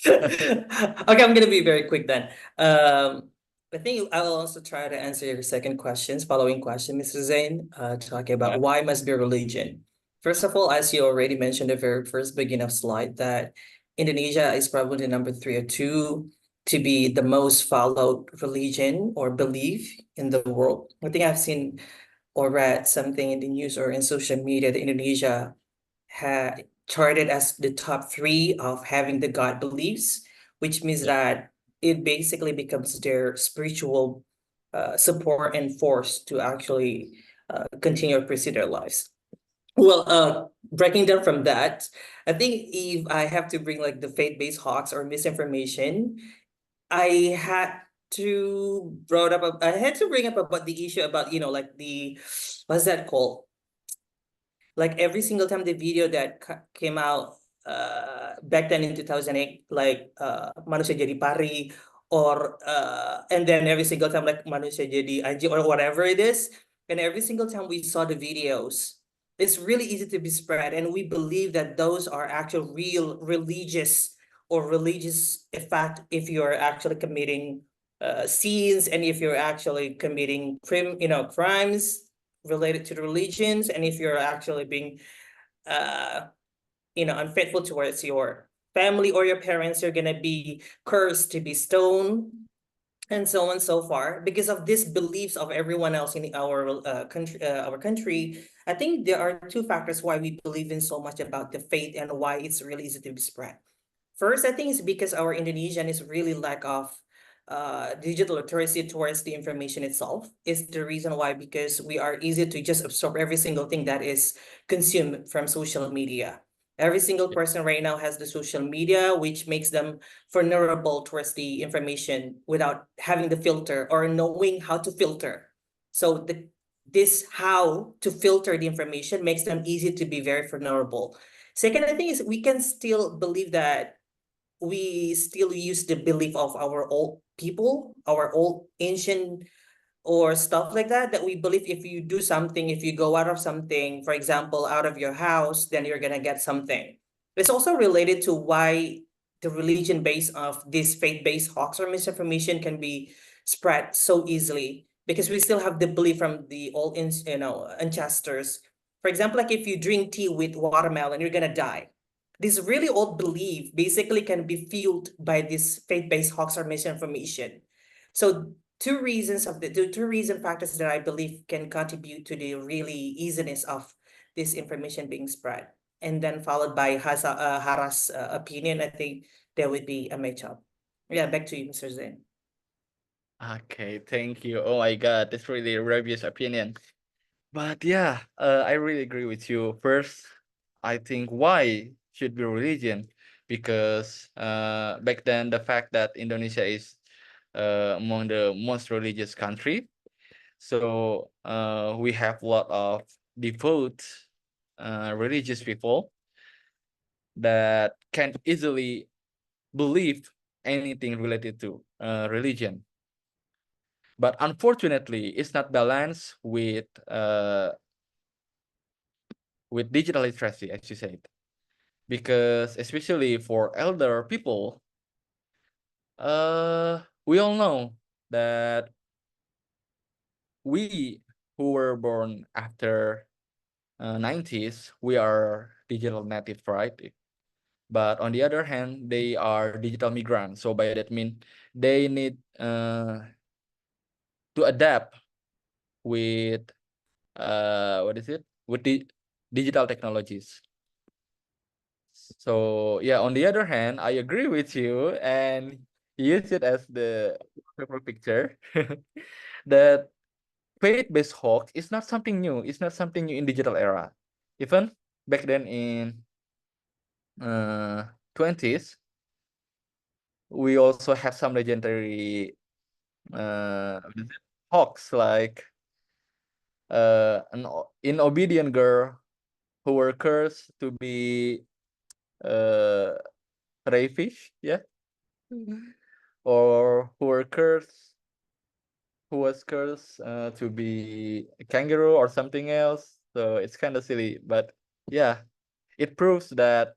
Okay, I'm gonna be very quick then. I think I will also try to answer your second questions, following question, Mr. Zain, talking about Yeah. why must be religion. First of all, as you already mentioned the very first beginning of slide, that Indonesia is probably the number 3 or 2 to be the most followed religion or belief in the world. I think I've seen or read something in the news or in social media that Indonesia had charted as the top 3 of having the God beliefs, which means Yeah. that it basically becomes their spiritual support and force to actually continue to pursue their lives. Well, breaking down from that, I think if I have to bring like the faith-based hawks or misinformation, I had I had to bring up about the issue about, like the, what's that called? Like every single time the video that came out back then in 2008, like Manusia Jadi Pari, or and then every single time like Manusia Jadi Anjing or whatever it is, and every single time we saw the videos, it's really easy to be spread, and we believe that those are actual real religious or religious effect if you're actually committing sins, and if you're actually committing crimes related to the religions, and if you're actually being unfaithful towards your family or your parents, you're gonna be cursed to be stoned, and so on so far, because of these beliefs of everyone else in our country. I think there are two factors why we believe in so much about the faith and why it's really easy to be spread. First, I think it's because our Indonesian is really lack of digital literacy towards the information itself. Is the reason why, because we are easy to just absorb every single thing that is consumed from social media. Every single person right now has the social media, which makes them vulnerable towards the information without having the filter or knowing how to filter. So this how to filter the information makes them easy to be very vulnerable. Second, I think is we can still believe that we still use the belief of our old people, our old ancient or stuff like that, that we believe if you do something, if you go out of something, for example, out of your house, then you're gonna get something. It's also related to why the religion base of this faith-based hoax or misinformation can be spread so easily, because we still have the belief from the old ancestors. For example, like if you drink tea with watermelon, you're gonna die. This really old belief basically can be fueled by this faith-based hoax or misinformation. So two reason factors that I believe can contribute to the really easiness of this information being spread, and then followed by Hara's opinion. I think that would be a matchup. Yeah, back to you, Mr. Zain. Okay, thank you. Oh my God, that's really a obvious opinion. But yeah, I really agree with you. First, I think why should be religion? Because back then the fact that Indonesia is among the most religious country, so we have a lot of devout religious people that can easily believe anything related to religion. But unfortunately, it's not balanced with digital literacy, as you said, because especially for elder people, we all know that we who were born after 90s, we are digital native, right? But on the other hand, they are digital migrants. So by that mean they need to adapt with with the digital technologies. So yeah, on the other hand, I agree with you and use it as the paper picture that faith-based hoax is not something new. It's not something new in digital era. Even back then in 20s, we also have some legendary hoax like an inobedient girl who were cursed to be crayfish, yeah, or who was cursed to be a kangaroo or something else. So it's kind of silly, but yeah, it proves that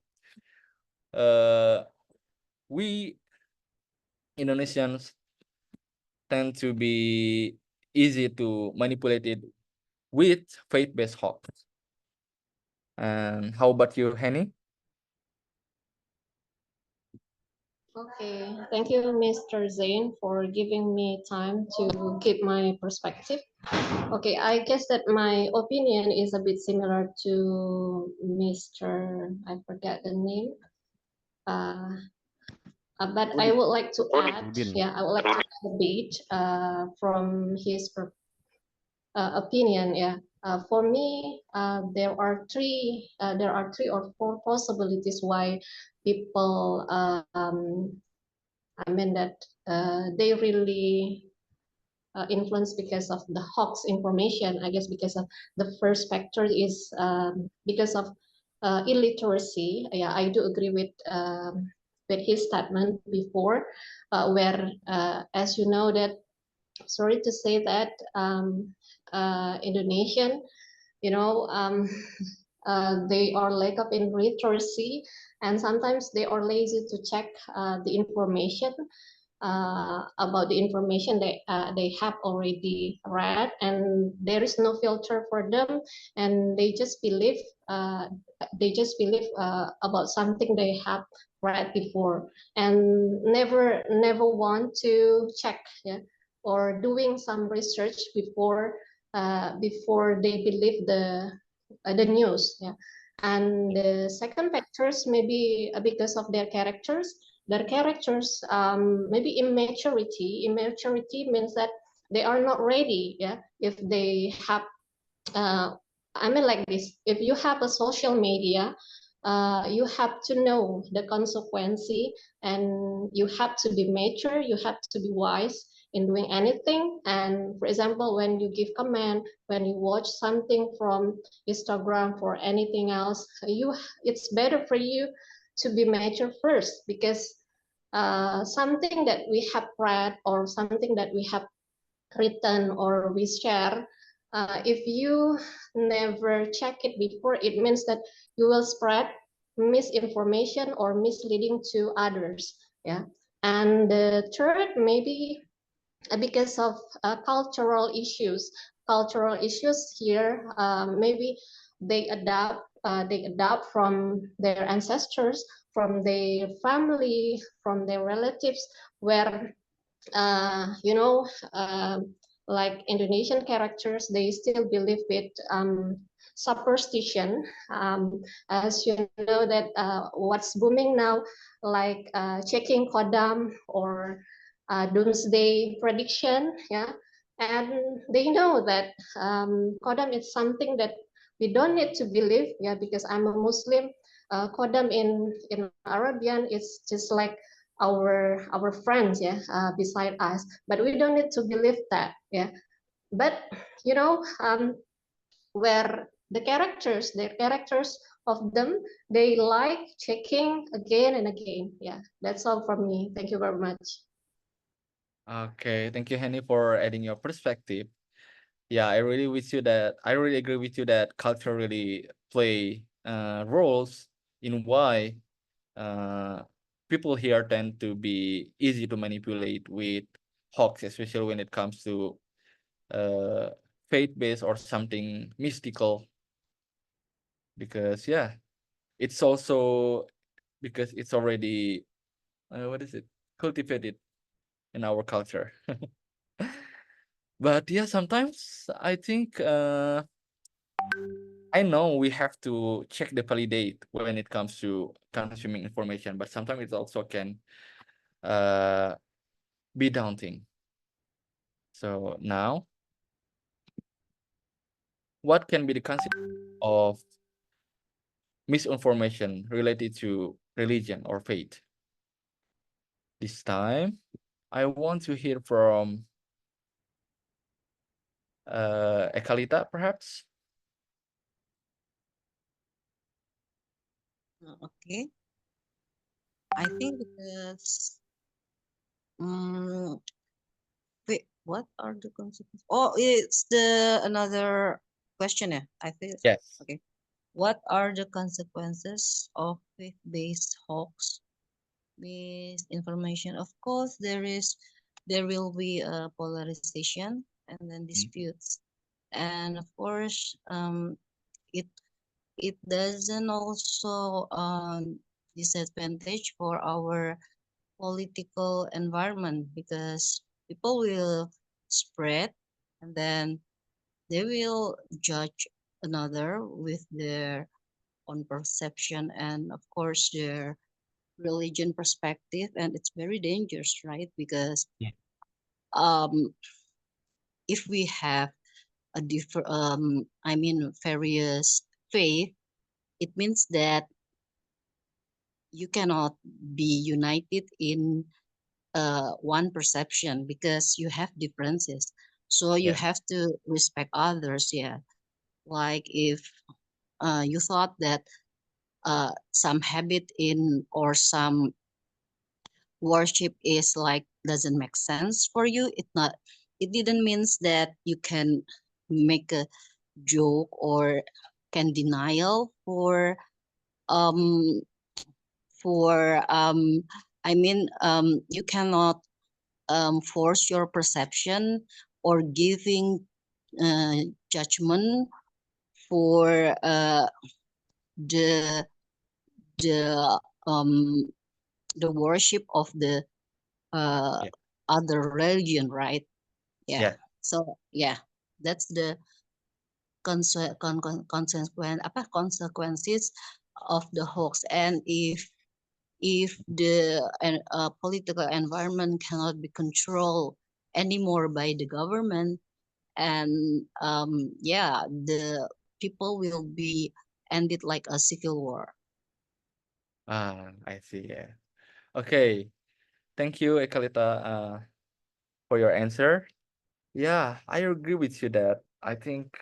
we Indonesians tend to be easy to manipulate it with faith-based hoax. And how about you, Henny? Okay, thank you, Mr. Zain, for giving me time to give my perspective. Okay, I guess that my opinion is a bit similar to Mr. I forget the name. But I would like to add, yeah, I would like to add a bit from his opinion. Yeah, for me, there are three or four possibilities why people, I mean that they really influenced because of the hoax information. I guess because of the first factor is because of illiteracy. Yeah, I do agree with his statement before, where as you know that, sorry to say that Indonesian, you know, they are lack of in literacy, and sometimes they are lazy to check the information. about the information they have already read, and there is no filter for them, and they just believe about something they have read before, and never want to check, yeah, or doing some research before they believe the news, yeah. And the second factors maybe because of their characters. Their characters maybe immaturity. Immaturity means that they are not ready. Yeah, if they have, I mean like this. If you have a social media, you have to know the consequence, and you have to be mature. You have to be wise in doing anything. And for example, when you give comment, when you watch something from Instagram or anything else, it's better for you to be mature first, because something that we have read or something that we have written or we share, if you never check it before, it means that you will spread misinformation or misleading to others. Yeah. And the third, maybe because of cultural issues. Cultural issues here, maybe they adapt from their ancestors, from their family, from their relatives, where you know, like Indonesian characters, they still believe with superstition. As you know that what's booming now, like checking Kodam or doomsday prediction, yeah. And they know that Kodam is something that we don't need to believe, yeah, because I'm a Muslim. Kodam in Arabian is just like our friends, yeah, beside us, but we don't need to believe that, yeah. But you know, where the characters of them, they like checking again and again. Yeah, that's all from me. Thank you very much. Okay, thank you, Henny, for adding your perspective. Yeah, I really agree with you that culture really play roles in why people here tend to be easy to manipulate with hoax, especially when it comes to faith-based or something mystical. Because yeah, it's also because it's already what is it, cultivated in our culture. But yeah, sometimes I think I know we have to check the validate when it comes to consuming information, but sometimes it also can be daunting. So now, what can be the consequence of misinformation related to religion or faith? This time, I want to hear from Ekalita, perhaps. Okay. I think because wait, what are the consequences? Oh, it's the another question. Yeah, I think. Yes. Okay. What are the consequences of faith-based hoax, misinformation? Of course, there will be a polarization and then disputes, and of course, it it doesn't also disadvantage for our political environment, because people will spread and then they will judge another with their own perception and of course their religion perspective, and it's very dangerous, right? Because um if we have a different I mean various faith, it means that you cannot be united in one perception because you have differences. So you Yeah. have to respect others. Yeah. Like if you thought that some habit in or some worship is like doesn't make sense for you, it didn't means that you can make a joke or can denial um for I mean you cannot force your perception or giving judgment for the the the worship of the Yeah. other religion, right? Yeah. Yeah. So yeah, that's the consequences of the hoax. And if the political environment cannot be controlled anymore by the government, and yeah, the people will be ended like a civil war. I see. Yeah. Okay. Thank you, Ekalita, for your answer. Yeah, I agree with you that I think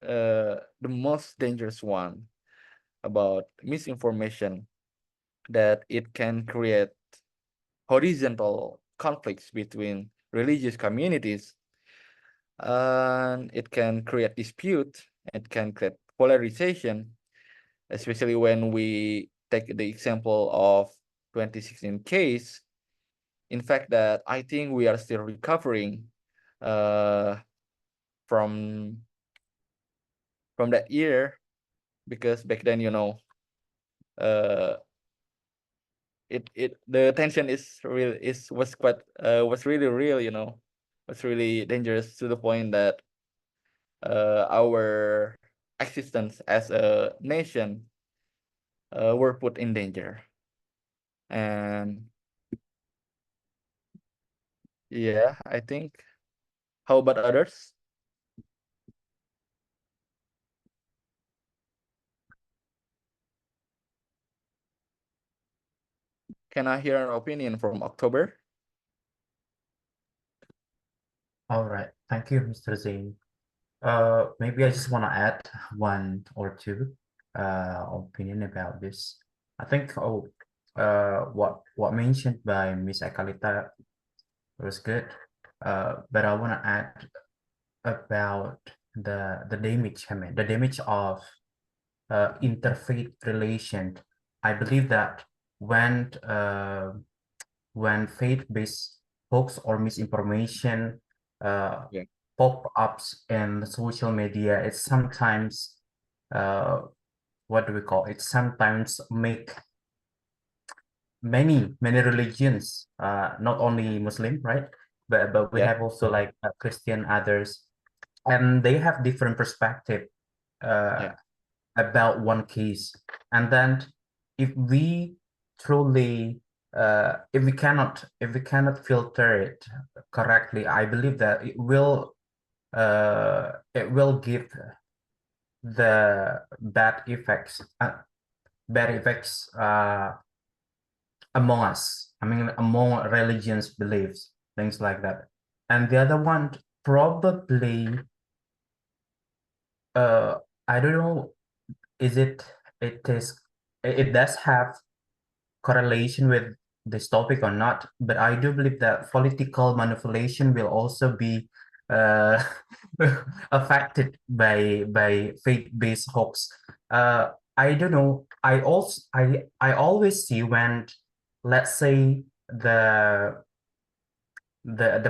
the most dangerous one about misinformation that it can create horizontal conflicts between religious communities, and it can create dispute, it can create polarization, especially when we take the example of 2016 case. In fact, that I think we are still recovering uh, from that year, because back then, uh, the tension was really real, was really dangerous, to the point that our existence as a nation were put in danger. And yeah, I think, how about others? Can I hear an opinion from October? All right. Thank you, Mr. Zain. Maybe I just want to add one or two opinion about this. I think what mentioned by Miss Ekalita was good. But I want to add about the damage. I mean, the damage of interfaith relation. I believe that when faith-based hoax or misinformation Yeah. pop-ups in social media, it's sometimes what do we call it? Sometimes make many religions, not only Muslim, right? But we Yeah. have also like Christian, others, and they have different perspective Yeah. about one case. And then if we truly if we cannot filter it correctly, I believe that it will give the bad effects among us. I mean, among religions, beliefs, things like that. And the other one, probably, I don't know, is it it does have correlation with this topic or not, but I do believe that political manipulation will also be uh, affected by faith-based hoax. I don't know. I always see when, let's say, the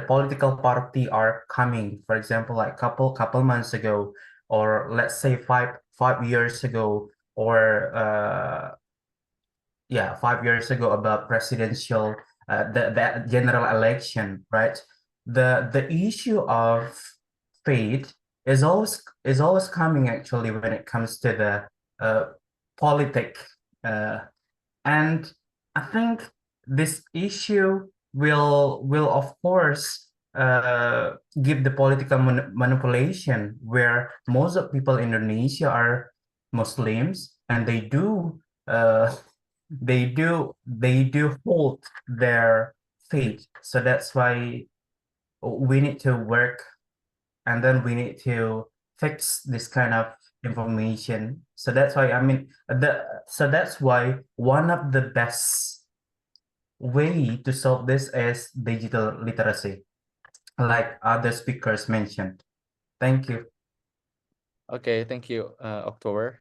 political party are coming, for example, like couple months ago, or let's say five years ago, or yeah, 5 years ago, about presidential the general election, right? The issue of faith is always coming, actually, when it comes to the politic, uh, and I think this issue will of course give the political manipulation, where most of people in Indonesia are Muslims, and uh, they do hold their faith. So that's why we need to work, and then we need to fix this kind of information. So that's why, I mean, so that's why one of the best way to solve this is digital literacy, like other speakers mentioned. Thank you. Okay, thank you, October,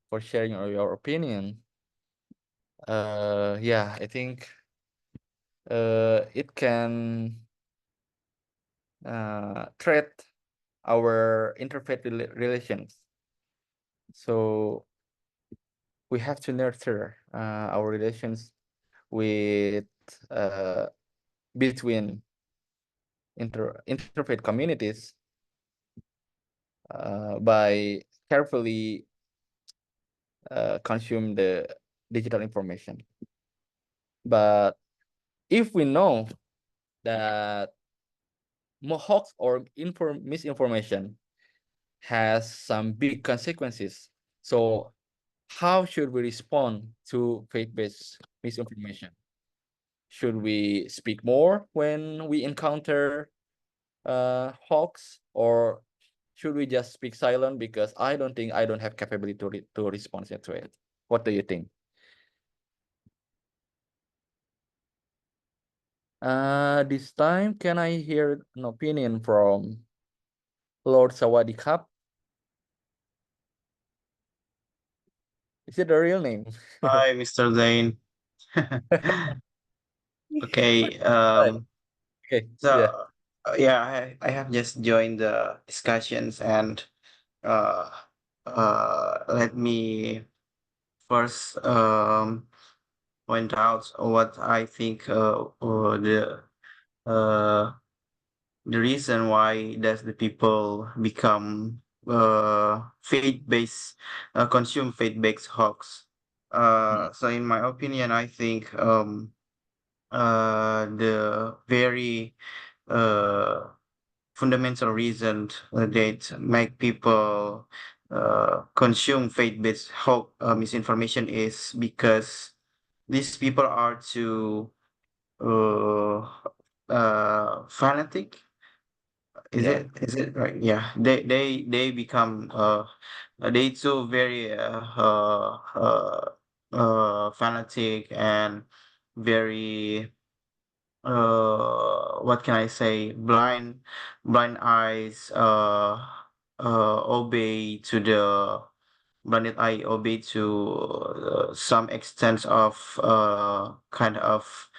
for sharing your opinion. Yeah, I think it can threat our interfaith relations. So we have to nurture our relations with between interfaith communities by carefully consume the digital information. But if we know that hoax or misinformation has some big consequences, so how should we respond to faith-based misinformation? Should we speak more when we encounter hoax, or should we just speak silent because I don't think I don't have capability to respond to it? What do you think? This time, can I hear an opinion from Lord Sawadikap? Is it a real name? Hi, Mr. Zane. Okay, Okay, so yeah. yeah, I have just joined the discussions and uh let me first point out what I think uh the reason why does the people become faith-based consume faith-based hoax. So in my opinion, I think the very uh, fundamental reason that make people consume faith-based hope misinformation is because these people are too uh, fanatic. Yeah. Is it right? Yeah, they become they too very fanatic and very what can I say, blind eyes obey to the blinded eye obey to some extent of kind of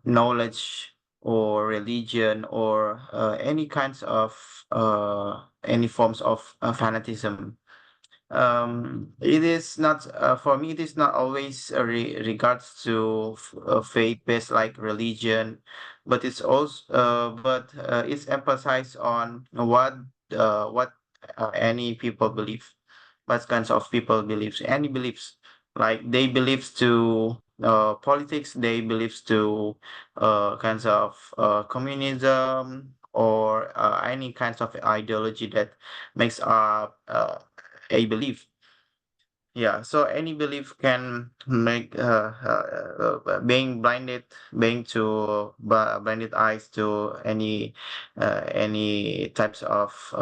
knowledge or religion or any kinds of any forms of fanaticism. It is not for me. It is not always regards to faith-based like religion, but it's also it's emphasized on what any people believe, what kinds of people believes, any beliefs like they believes to politics, they believes to kinds of communism or any kinds of ideology that makes up a belief. Yeah, so any belief can make being blinded eyes to any types of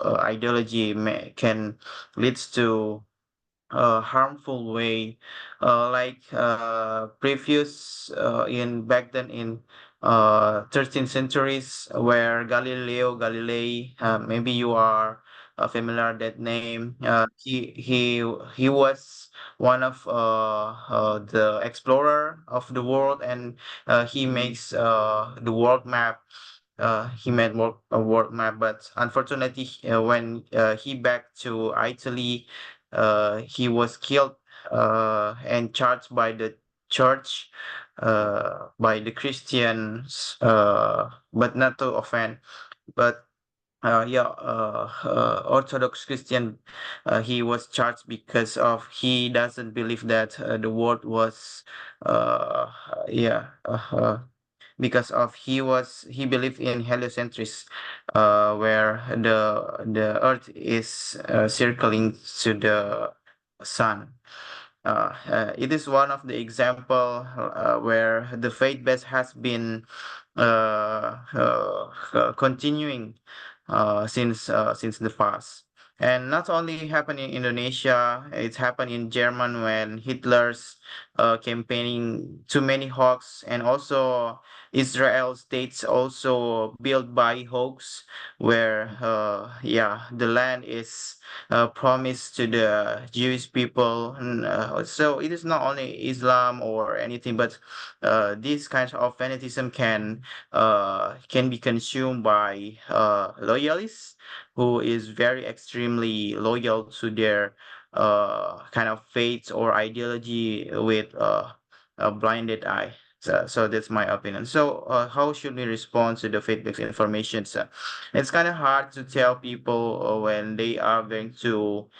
ideology can leads to a harmful way, like previous in back then in 13th centuries, where Galileo Galilei, maybe you are familiar that name. He was one of the explorer of the world, and he makes the world map. He made a world map, but unfortunately, when he back to Italy, he was killed and charged by the church, by the Christians, but not to offend, but Orthodox Christian. He was charged because of he doesn't believe that the world was, uh, yeah, because of he believed in heliocentrism, where the earth is circling to the sun. It is one of the example where the faith base has been continuing since the past. And not only happened in Indonesia, it's happened in German when Hitler's campaigning too many hoax, and also Israel states also built by hoax, where the land is promised to the Jewish people. And so it is not only Islam or anything, but these kinds of fanaticism can be consumed by loyalists who is very extremely loyal to their kind of faith or ideology with a blinded eye. So that's my opinion. So how should we respond to the fake information? So it's kind of hard to tell people when they are going to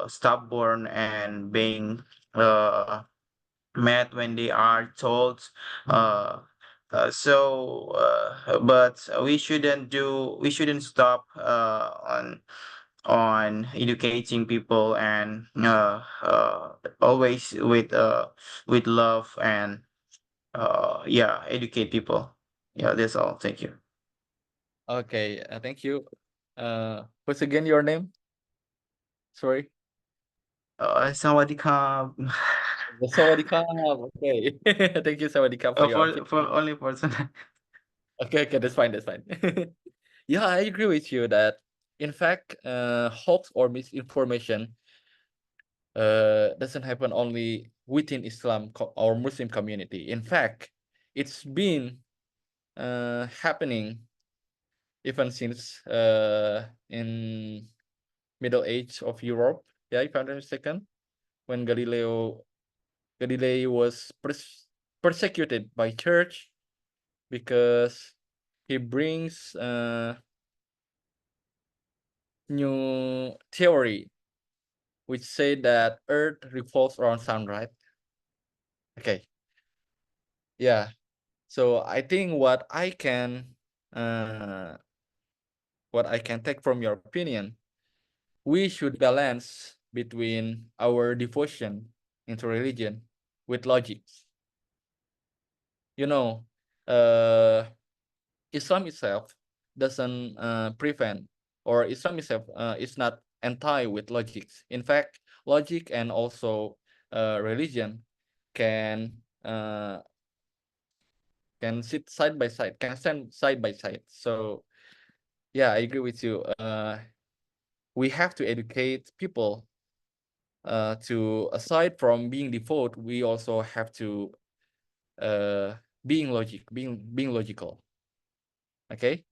stubborn and being mad when they are told. But we shouldn't stop on educating people, and always with love, and educate people. Yeah, that's all. Thank you. Okay, thank you. What's again your name? Sorry. Sawadee-krap. Sawadee-krap. Okay. Thank you, Sawadee-krap, for your For only for tonight. Okay, that's fine, that's fine. Yeah, I agree with you that in fact, hoax or misinformation doesn't happen only within Islam or Muslim community. In fact, it's been happening even since in Middle Age of Europe. Yeah, if I'm not mistaken, when Galilei was persecuted by church because he brings new theory which say that Earth revolves around sun, right? Okay. Yeah. So I think what I can take from your opinion, we should balance between our devotion into religion with logic. You know, Islam itself doesn't prevent, or Islam itself is not anti with logic. In fact, logic and also religion can sit side by side, can stand side by side. So yeah, I agree with you. We have to educate people to, aside from being devout, we also have to being logical. Okay.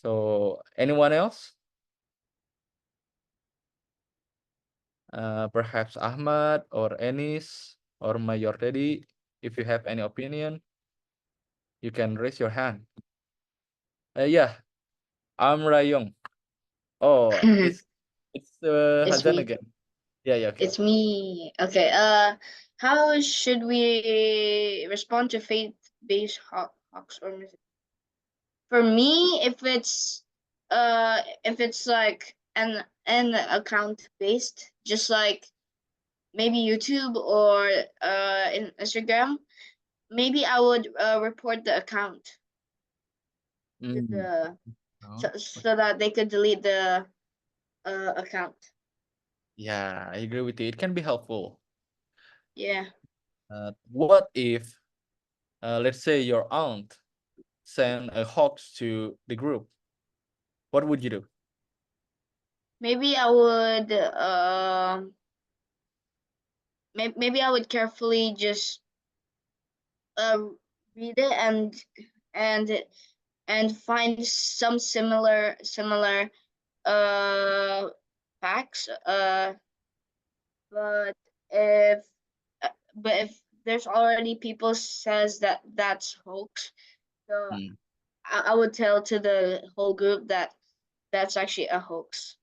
So anyone else? Perhaps Ahmad or Enis or Mayor Teddy, if you have any opinion, you can raise your hand. Yeah, I'm Rayong. Oh, it's It's Hazan me. again. Yeah, okay. It's me. Okay. How should we respond to faith-based hoax or for me, if it's like an account based, just like maybe YouTube or in Instagram, maybe I would report the account to the so that they could delete the account. Yeah, I agree with you. It can be helpful. Yeah. What if, let's say your aunt send a hoax to the group? What would you do? Maybe I would maybe I would carefully just read it and find some similar facts but if there's already people says that that's hoax, so I would tell to the whole group that that's actually a hoax.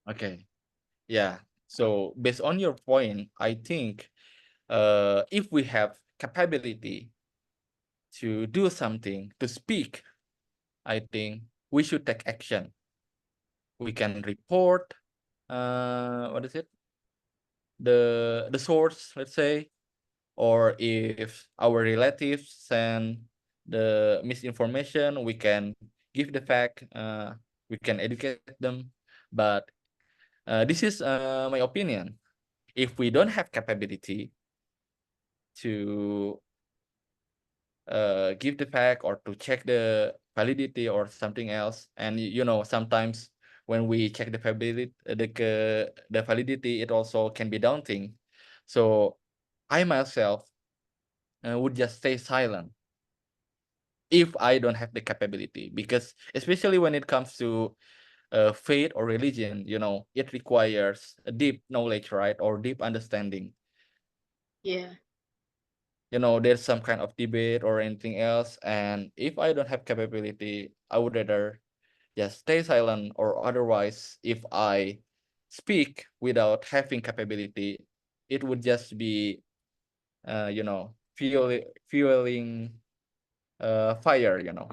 Okay. Yeah. So based on your point, I think if we have capability to do something, to speak, I think we should take action. We can report, what is it? The source, let's say, or if our relatives send the misinformation, we can give the fact, we can educate them. But this is my opinion. If we don't have capability to give the fact or to check the validity or something else, and you know, sometimes when we check the validity, the validity, it also can be daunting. So I myself would just stay silent if I don't have the capability, because especially when it comes to faith or religion, you know, it requires a deep knowledge, right, or deep understanding. Yeah. You know, there's some kind of debate or anything else, and if I don't have capability, I would rather just stay silent, or otherwise, if I speak without having capability, it would just be you know, fueling fire, you know.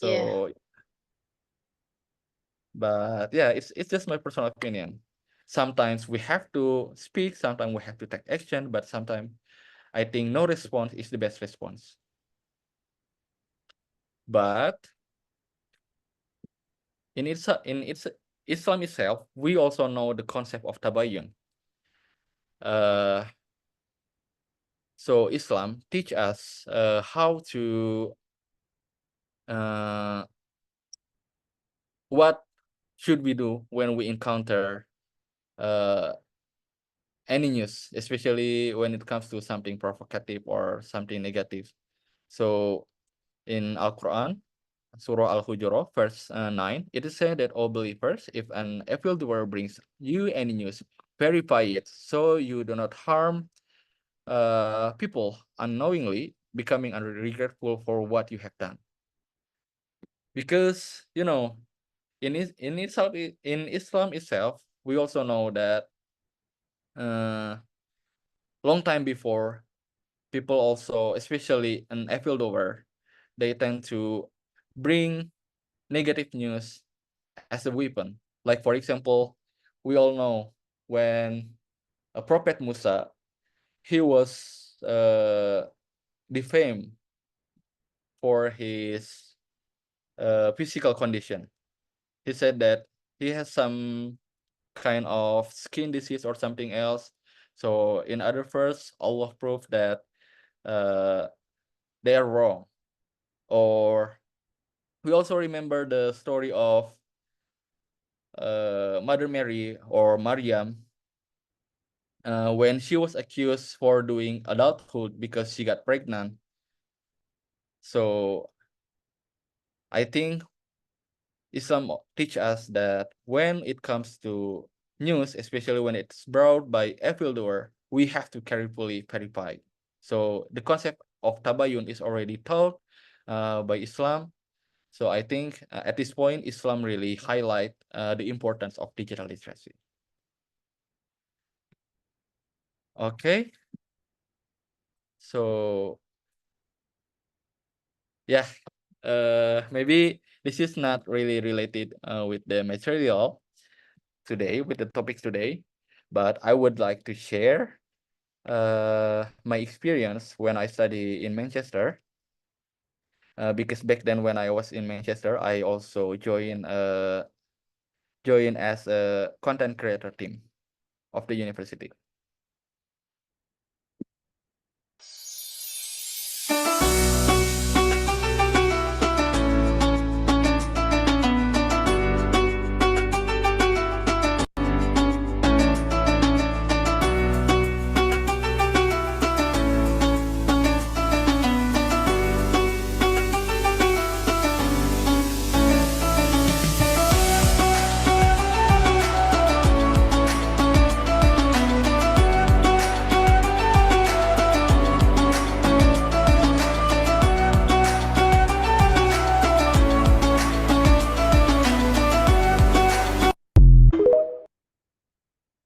Yeah. So but yeah, it's just my personal opinion. Sometimes we have to speak, sometimes we have to take action, but sometimes I think no response is the best response. But in its Islam itself, we also know the concept of tabayyun. So Islam teach us how to what should we do when we encounter any news, especially when it comes to something provocative or something negative. So in Al-Quran, Surah Al-Hujurat, verse 9, it is said that all believers, if an evildoer brings you any news, verify it so you do not harm people unknowingly, becoming regretful for what you have done. Because, you know, in Islam itself, we also know that long time before, people also, especially an evildoer, they tend to bring negative news as a weapon. Like, for example, we all know when a Prophet Musa, he was defamed for his physical condition. He said that he has some kind of skin disease or something else. So in other verse, Allah proved that they are wrong. Or we also remember the story of Mother Mary or Maryam when she was accused for doing adulthood because she got pregnant. So I think Islam teach us that when it comes to news, especially when it's brought by evildoer, we have to carefully verify. So the concept of tabayun is already taught by Islam. So I think at this point, Islam really highlight the importance of digital literacy. Okay. So yeah, maybe this is not really related with the material today, with the topics today, but I would like to share my experience when I study in Manchester. Because back then when I was in Manchester, I also joined as a content creator team of the university.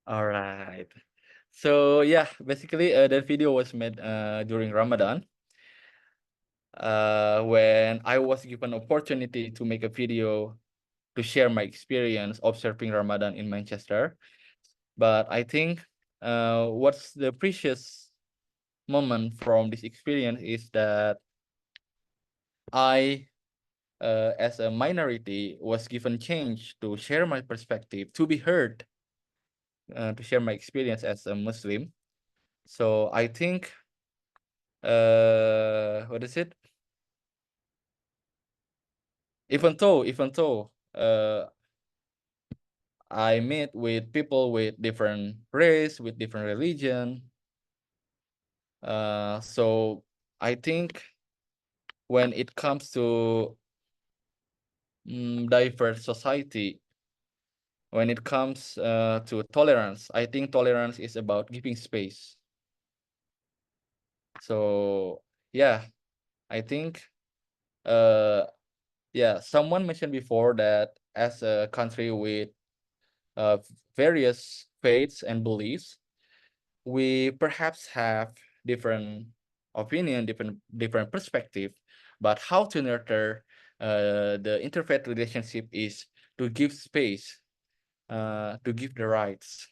All right. So yeah, basically that video was made during Ramadan. When I was given opportunity to make a video to share my experience observing Ramadan in Manchester. But I think what's the precious moment from this experience is that I as a minority was given change to share my perspective, to be heard, to share my experience as a Muslim. So I think, what is it? Even though I meet with people with different race, with different religion, so I think when it comes to diverse society, when it comes to tolerance, I think tolerance is about giving space. So yeah, I think yeah, someone mentioned before that as a country with various faiths and beliefs, we perhaps have different opinion, different perspective, but how to nurture the interfaith relationship is to give space, to give the rights.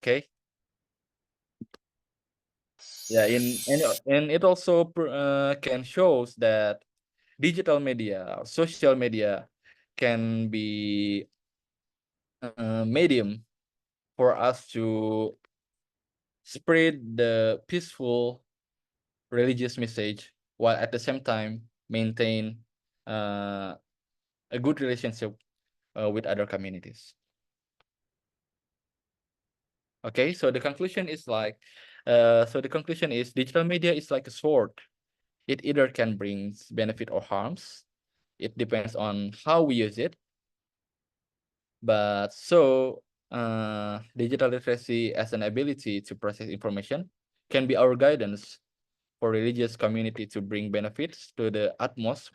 Okay. Yeah, and it also can shows that digital media, social media can be a medium for us to spread the peaceful religious message while at the same time maintain a good relationship with other communities. Okay, so the conclusion is like, digital media is like a sword. It either can bring benefit or harms. It depends on how we use it. But digital literacy as an ability to process information can be our guidance for religious community to bring benefits to the utmost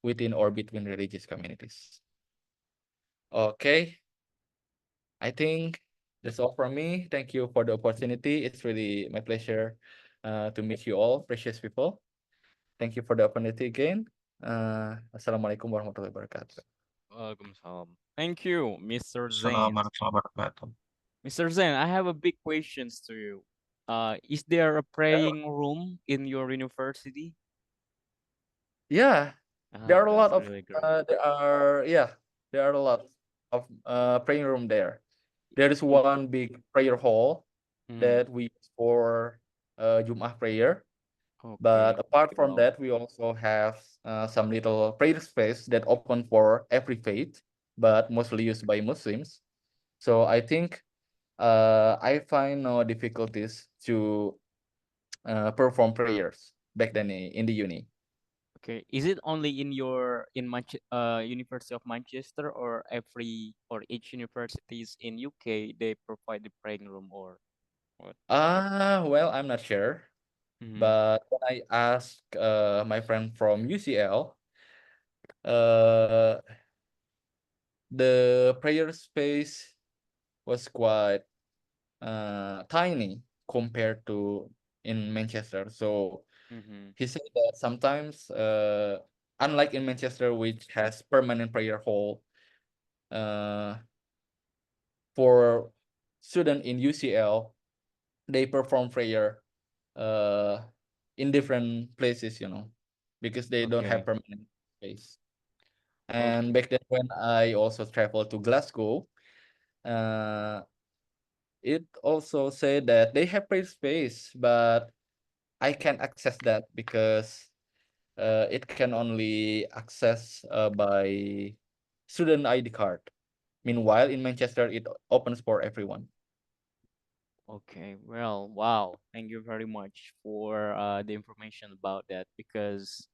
within or between religious communities. Okay, I think that's all from me. Thank you for the opportunity. It's really my pleasure to meet you all, precious people. Thank you for the opportunity again. Assalamualaikum warahmatullahi wabarakatuh. Waalaikumsalam. Thank you, Mr. Zain. Assalamualaikum warahmatullahi wabarakatuh. Mr. Zain, I have a big questions to you. Is there a praying room in your university? Yeah, there are a lot That's of really great. there are a lot of praying room there. There is one big prayer hall that we use for Jum'ah prayer. But Okay, apart from wow. that, we also have some little prayer space that open for every faith, but mostly used by Muslims. So I think I find no difficulties to perform prayers back then in the uni. Okay, is it only in University of Manchester, or each universities in UK they provide the praying room, or what? Well, I'm not sure, but when I asked my friend from UCL, the prayer space was quite tiny compared to in Manchester. So he said that sometimes, unlike in Manchester, which has permanent prayer hall, for student in UCL, they perform prayer in different places, because they don't have Okay. permanent space. And back then when I also traveled to Glasgow, it also said that they have prayer space, but I can't access that because it can only access by student ID card. Meanwhile, in Manchester, it opens for everyone. Okay, well, wow. Thank you very much for the information about that, because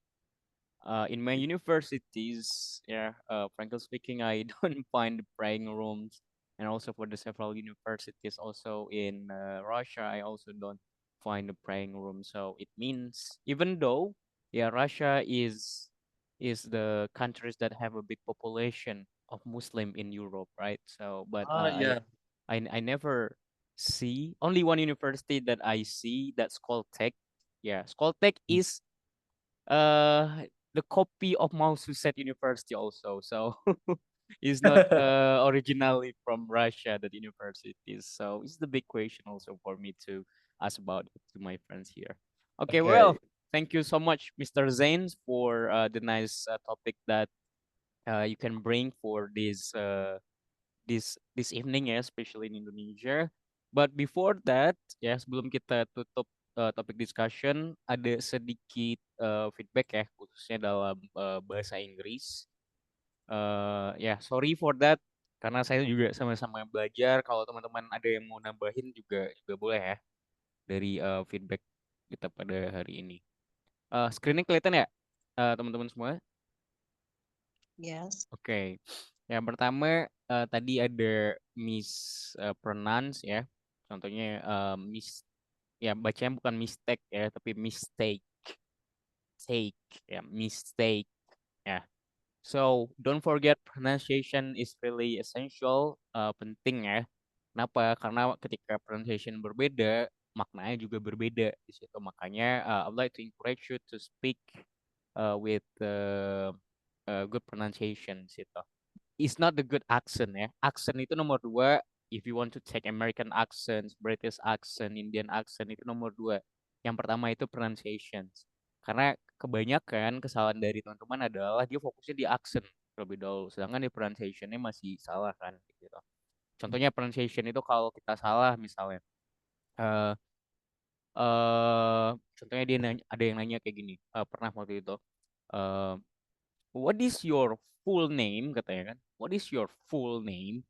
in my universities, frankly speaking, I don't find the praying rooms, and also for the several universities also in Russia, I also don't find the praying room. So it means, even though, Russia is the countries that have a big population of Muslim in Europe, right? So, but Yeah. I never see, only one university that I see, that's called Tech. Yeah, Skoltech is the copy of Maususet University also. So it's not originally from Russia, that universities. So it's the big question also for me to ask about it to my friends here. Okay, well, Okay. thank you so much, Mr. Zain, for the nice topic that you can bring for this evening ya, especially in Indonesia. But before that, ya sebelum kita tutup topik discussion, ada sedikit feedback ya, khususnya dalam bahasa Inggris. Ya, sorry for that, karena saya juga sama-sama belajar. Kalau teman-teman ada yang mau nambahin juga boleh ya dari feedback kita pada hari ini. Screening kelihatan ya, teman-teman semua? Yes. Oke, yang pertama tadi ada mispronounce ya, contohnya ya bacanya bukan mistake ya, tapi mistake, mistake ya. So don't forget pronunciation is really essential, penting ya. Kenapa? Karena ketika pronunciation berbeda, maknanya juga berbeda di situ. Makanya I would like to encourage you to speak with good pronunciation situ. It's not the good accent ya. Accent itu nomor 2. If you want to take American accent, British accent, Indian accent itu nomor 2. Yang pertama itu pronunciation. Karena kebanyakan kesalahan dari teman-teman adalah dia fokusnya di accent terlebih dahulu, sedangkan di pronunciation-nya masih salah kan gitu. Contohnya pronunciation itu kalau kita salah misalnya, contohnya dia nanya, ada yang nanya kayak gini, pernah waktu itu, what is your full name katanya kan? What is your full name?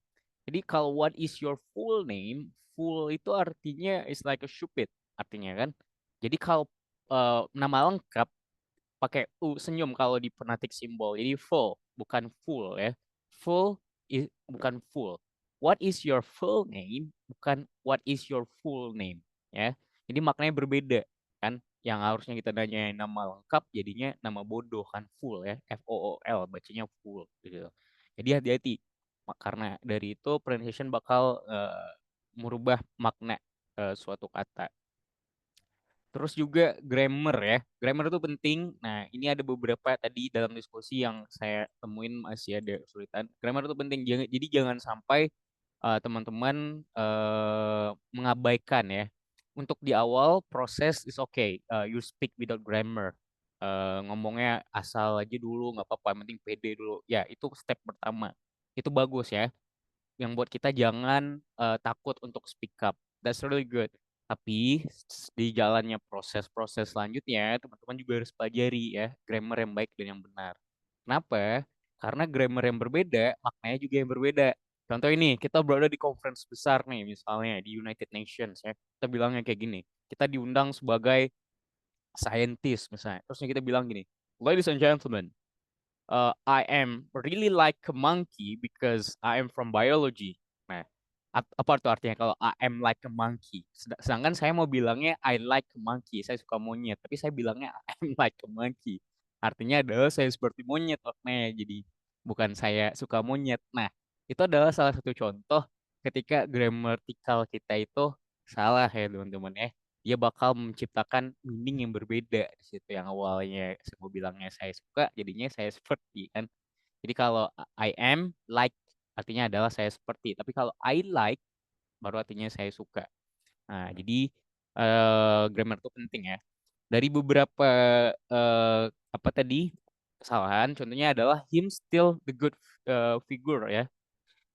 Jadi kalau what is your full name, full itu artinya is like a stupid artinya kan. Jadi kalau nama lengkap pakai senyum kalau di phonetic symbol. Jadi full bukan full ya. Full bukan full. What is your full name bukan what is your full name ya. Jadi maknanya berbeda kan. Yang harusnya kita nanya nama lengkap jadinya nama bodoh kan, full ya. FOOL bacanya full gitu. Jadi hati-hati karena dari itu pronunciation bakal merubah makna suatu kata. Terus juga grammar ya. Grammar itu penting. Nah, ini ada beberapa tadi dalam diskusi yang saya temuin masih ada kesulitan. Grammar itu penting. Jadi jangan sampai teman-teman mengabaikan ya. Untuk di awal proses is okay. You speak without grammar. Ngomongnya asal aja dulu, nggak apa-apa. Yang penting pede dulu. Ya, itu step pertama. Itu bagus ya. Yang buat kita jangan takut untuk speak up. That's really good. Tapi di jalannya proses-proses selanjutnya, teman-teman juga harus pelajari ya grammar yang baik dan yang benar. Kenapa? Karena grammar yang berbeda, maknanya juga yang berbeda. Contoh ini, kita berada di conference besar nih, misalnya di United Nations ya. Kita bilangnya kayak gini, kita diundang sebagai scientist misalnya. Terusnya kita bilang gini, ladies and gentlemen, I am really like a monkey because I am from biology. Nah, apa tuh artinya kalau I am like a monkey? Sedangkan saya mau bilangnya I like a monkey, saya suka monyet, tapi saya bilangnya I am like a monkey. Artinya adalah saya seperti monyet maknanya, jadi bukan saya suka monyet. Nah, itu adalah salah satu contoh ketika gramatikal kita itu salah ya teman-teman ya. Dia bakal menciptakan meaning yang berbeda di situ, yang awalnya saya mau bilangnya saya suka, jadinya saya seperti kan. Jadi kalau I am like artinya adalah saya seperti, tapi kalau I like baru artinya saya suka. Nah, jadi grammar itu penting ya. Dari beberapa apa tadi kesalahan, contohnya adalah him still the good figure ya.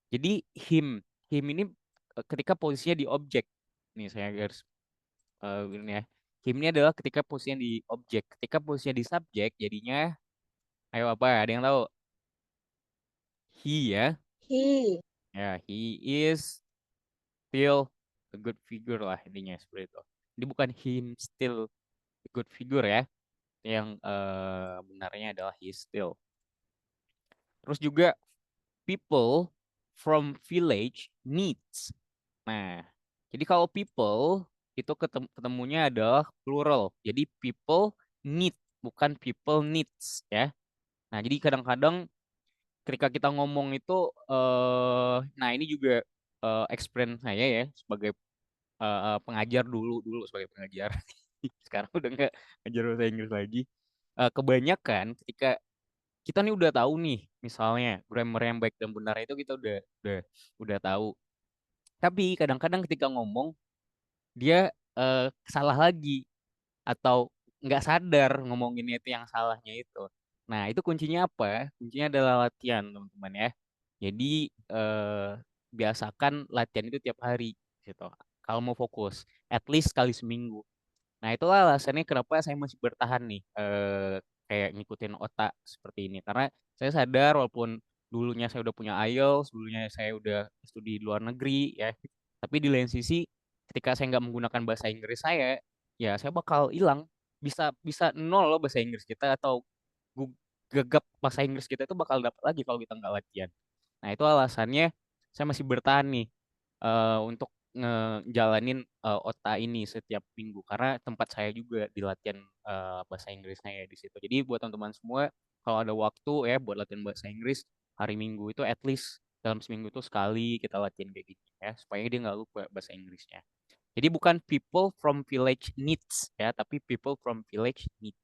Jadi him ini ketika posisinya di objek. Nih saya garis ini ya. Him ini adalah ketika posisinya di objek. Ketika posisinya di subjek, jadinya, ayo apa? Ada yang tahu? He ya. He. Ya, he is still a good figure lah intinya seperti itu. Ini bukan him still a good figure ya. Yang benarnya adalah he still. Terus juga people from village needs. Nah, jadi kalau people itu ketemunya adalah plural. Jadi people need, bukan people needs ya. Nah, jadi kadang-kadang ketika kita ngomong itu nah ini juga experience saya ya sebagai pengajar dulu sebagai pengajar. Sekarang udah nggak ngajar bahasa Inggris lagi. Kebanyakan ketika kita nih udah tahu nih, misalnya grammar yang baik dan benar itu kita udah tahu. Tapi kadang-kadang ketika ngomong dia salah lagi atau nggak sadar ngomonginnya itu yang salahnya itu. Nah, itu kuncinya apa? Kuncinya adalah latihan, teman-teman ya. Jadi biasakan latihan itu tiap hari gitu. Kalau mau fokus, at least sekali seminggu. Nah, itulah alasannya kenapa saya masih bertahan nih kayak ngikutin otak seperti ini. Karena saya sadar walaupun dulunya saya udah punya IELTS, dulunya saya udah studi di luar negeri ya, tapi di lain sisi ketika saya nggak menggunakan bahasa Inggris saya, ya saya bakal hilang. Bisa bisa nol loh bahasa Inggris kita atau gegap bahasa Inggris kita itu bakal dapat lagi kalau kita nggak latihan. Nah, itu alasannya saya masih bertahan nih untuk ngejalanin OTA ini setiap minggu karena tempat saya juga di latihan bahasa Inggris saya di situ. Jadi buat teman-teman semua kalau ada waktu ya buat latihan bahasa Inggris hari Minggu itu at least dalam seminggu itu sekali kita latihan kayak gitu ya supaya dia nggak lupa bahasa Inggrisnya. Jadi bukan people from village needs ya, tapi people from village need.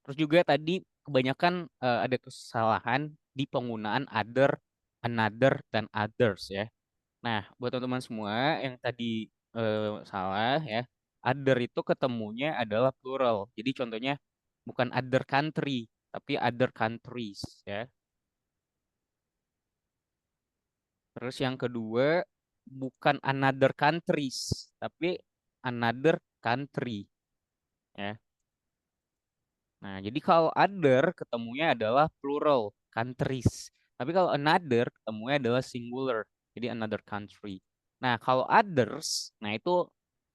Terus juga tadi kebanyakan ada kesalahan di penggunaan other, another, dan others ya. Nah, buat teman-teman semua yang tadi salah ya, other itu ketemunya adalah plural. Jadi contohnya bukan other country, tapi other countries ya. Terus yang kedua bukan another countries, tapi another country ya. Nah, jadi kalau other ketemunya adalah plural countries. Tapi kalau another ketemunya adalah singular. Jadi another country. Nah, kalau others, nah itu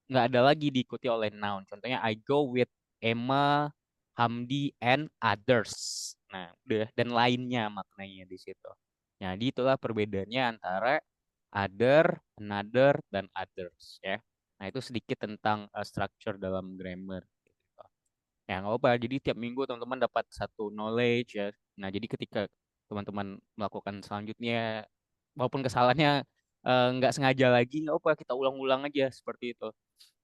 nggak ada lagi diikuti oleh noun. Contohnya I go with Emma, Hamdi, and others. Nah, udah dan lainnya maknanya di situ. Jadi itulah perbedaannya antara other, another, dan others ya. Nah, itu sedikit tentang structure dalam grammar. Gitu. Ya, nggak apa-apa. Jadi tiap minggu teman-teman dapat satu knowledge ya. Nah, jadi ketika teman-teman melakukan selanjutnya, walaupun kesalahannya nggak sengaja lagi, nggak apa, kita ulang-ulang aja seperti itu.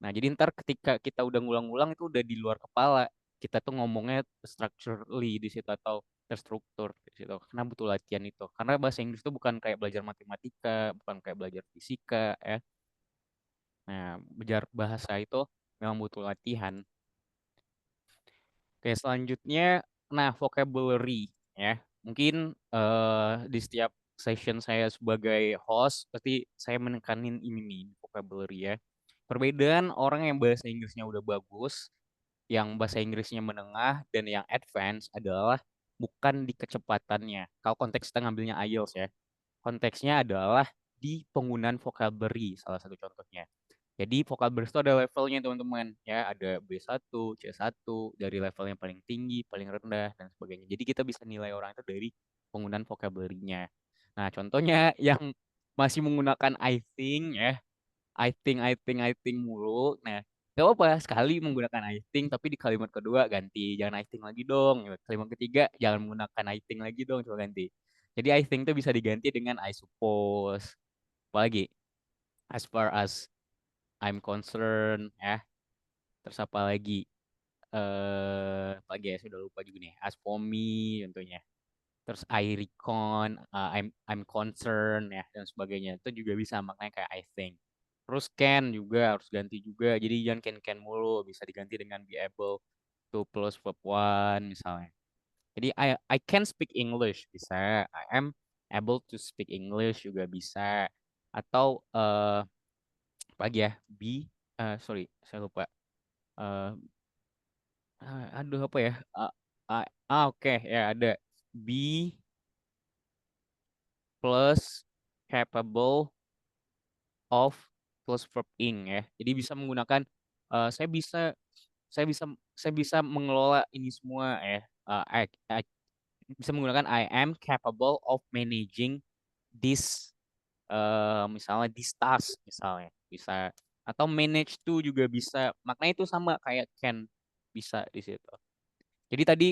Nah, jadi ntar ketika kita udah ngulang-ulang itu udah di luar kepala. Kita tuh ngomongnya structurally di situ atau terstruktur di situ. Karena butuh latihan itu. Karena bahasa Inggris itu bukan kayak belajar matematika, bukan kayak belajar fisika ya. Nah, belajar bahasa itu memang butuh latihan. Oke, selanjutnya, nah vocabulary ya. Mungkin di setiap session saya sebagai host, pasti saya menekanin ini nih, vocabulary ya. Perbedaan orang yang bahasa Inggrisnya udah bagus, yang bahasa Inggrisnya menengah, dan yang advance adalah bukan di kecepatannya. Kalau konteks kita ngambilnya IELTS ya. Konteksnya adalah di penggunaan vocabulary, salah satu contohnya. Jadi vocabulary itu ada levelnya teman-teman ya, ada B1, C1 dari level yang paling tinggi, paling rendah dan sebagainya. Jadi kita bisa nilai orang itu dari penggunaan vocabulary-nya. Nah, contohnya yang masih menggunakan I think ya, I think mulu. Nah, gak apa-apa sekali menggunakan I think tapi di kalimat kedua ganti, jangan I think lagi dong. Kalimat ketiga jangan menggunakan I think lagi dong, coba ganti. Jadi I think itu bisa diganti dengan I suppose. Apalagi as far as I'm concerned ya. Terus apa lagi? Apa lagi ya? Sudah lupa juga nih. As for me contohnya. Terus I recon, I'm concerned ya dan sebagainya. Itu juga bisa maknanya kayak I think. Terus can juga harus ganti juga. Jadi jangan can mulu, bisa diganti dengan be able to plus verb one misalnya. Jadi I can speak English bisa. I am able to speak English juga bisa. Atau apa lagi ya? Be sorry, saya lupa. Eh, aduh apa ya? Oke ya ada be plus capable of plus verb ing ya. Jadi bisa menggunakan saya bisa saya bisa saya bisa mengelola ini semua ya. Bisa menggunakan I am capable of managing this misalnya this task misalnya bisa atau manage to juga bisa. Maknanya itu sama kayak can bisa di situ. Jadi tadi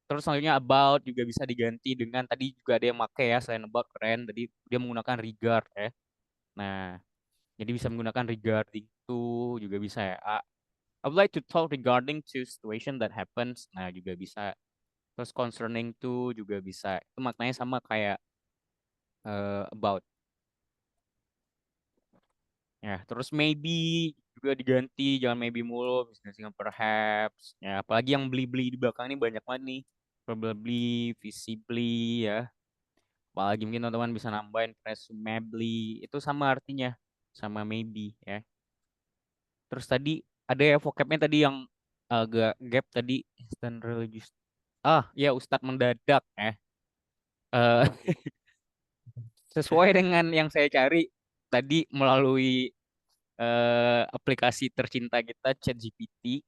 terus selanjutnya about juga bisa diganti dengan tadi juga ada yang pakai ya selain about keren tadi dia menggunakan regard ya. Nah, jadi bisa menggunakan regarding to juga bisa ya. I would like to talk regarding to situation that happens. Nah, juga bisa. Terus concerning to juga bisa. Itu maknanya sama kayak about. Ya, terus maybe juga diganti, jangan maybe mulu, bisa dengan perhaps. Ya, apalagi yang beli-beli di belakang ini banyak banget nih. Probably, visibly ya. Apalagi mungkin teman-teman bisa nambahin presumably, itu sama artinya, sama maybe ya. Terus tadi ada ya vocabnya tadi yang agak gap tadi, instant religious. Ya Ustadz mendadak ya. Eh, sesuai dengan yang saya cari tadi melalui aplikasi tercinta kita ChatGPT.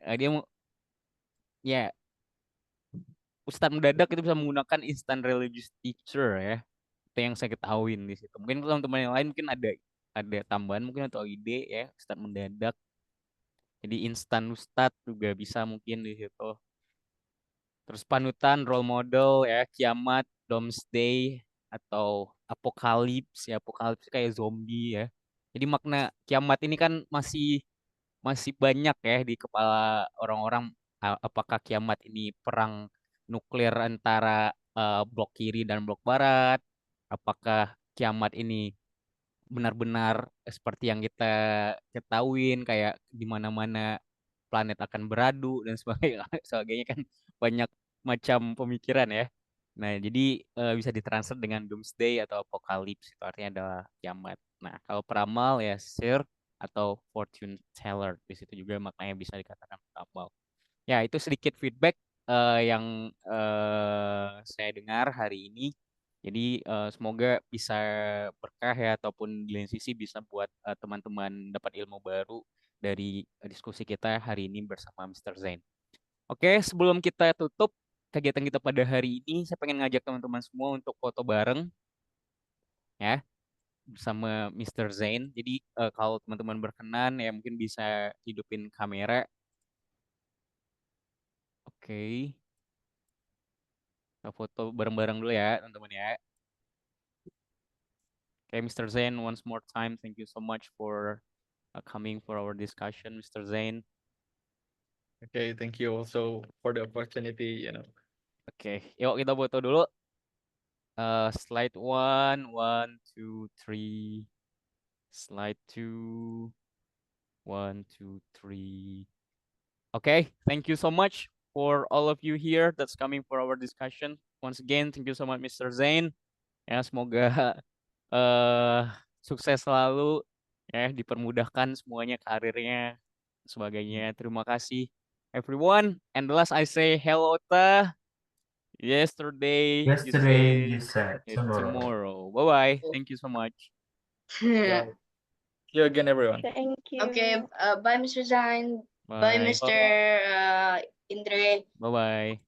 Dia ya Ustadz mendadak itu bisa menggunakan instant religious teacher ya. Itu yang saya ketahuin di situ. Mungkin teman-teman yang lain mungkin ada tambahan mungkin atau ide ya Ustadz mendadak. Jadi instan Ustadz juga bisa mungkin di situ. Terus panutan, role model ya, kiamat, doomsday atau apokalips ya, apokalips kayak zombie ya. Jadi makna kiamat ini kan masih banyak ya di kepala orang-orang. Apakah kiamat ini perang nuklir antara blok kiri dan blok barat? Apakah kiamat ini benar-benar seperti yang kita ketahuin kayak di mana-mana planet akan beradu dan sebagainya, sebagainya kan banyak macam pemikiran ya. Nah, jadi bisa ditranslate dengan doomsday atau apocalypse itu artinya adalah kiamat. Nah, kalau peramal ya seer atau fortune teller di situ juga maknanya bisa dikatakan peramal. Ya, itu sedikit feedback yang saya dengar hari ini. Jadi semoga bisa berkah ya ataupun di lain sisi bisa buat teman-teman dapat ilmu baru dari diskusi kita hari ini bersama Mr. Zain. Oke, sebelum kita tutup kegiatan kita pada hari ini, saya pengen ngajak teman-teman semua untuk foto bareng ya bersama Mr. Zain. Jadi kalau teman-teman berkenan ya mungkin bisa hidupin kamera. Oke. Kita foto bareng-bareng dulu ya, teman-teman ya. Okay, Mr. Zain, once more time, thank you so much for coming for our discussion, Mr. Zain. Okay, thank you also for the opportunity, Oke, yuk kita foto dulu. Slide 1, 1, 2, 3. Slide 2, 1, 2, 3. Okay, thank you so much for all of you here that's coming for our discussion. Once again, thank you so much, Mr. Zain. Ya, semoga sukses selalu ya, dipermudahkan semuanya karirnya sebagainya. Terima kasih everyone. And the last I say hello ta. Yesterday you Yesterday you said said tomorrow. tomorrow. Bye bye. Thank you so much. Yeah. See you again, everyone. Thank you. Okay, bye, Mr. Zain. Bye, Bye. Mr. Indre. Bye bye.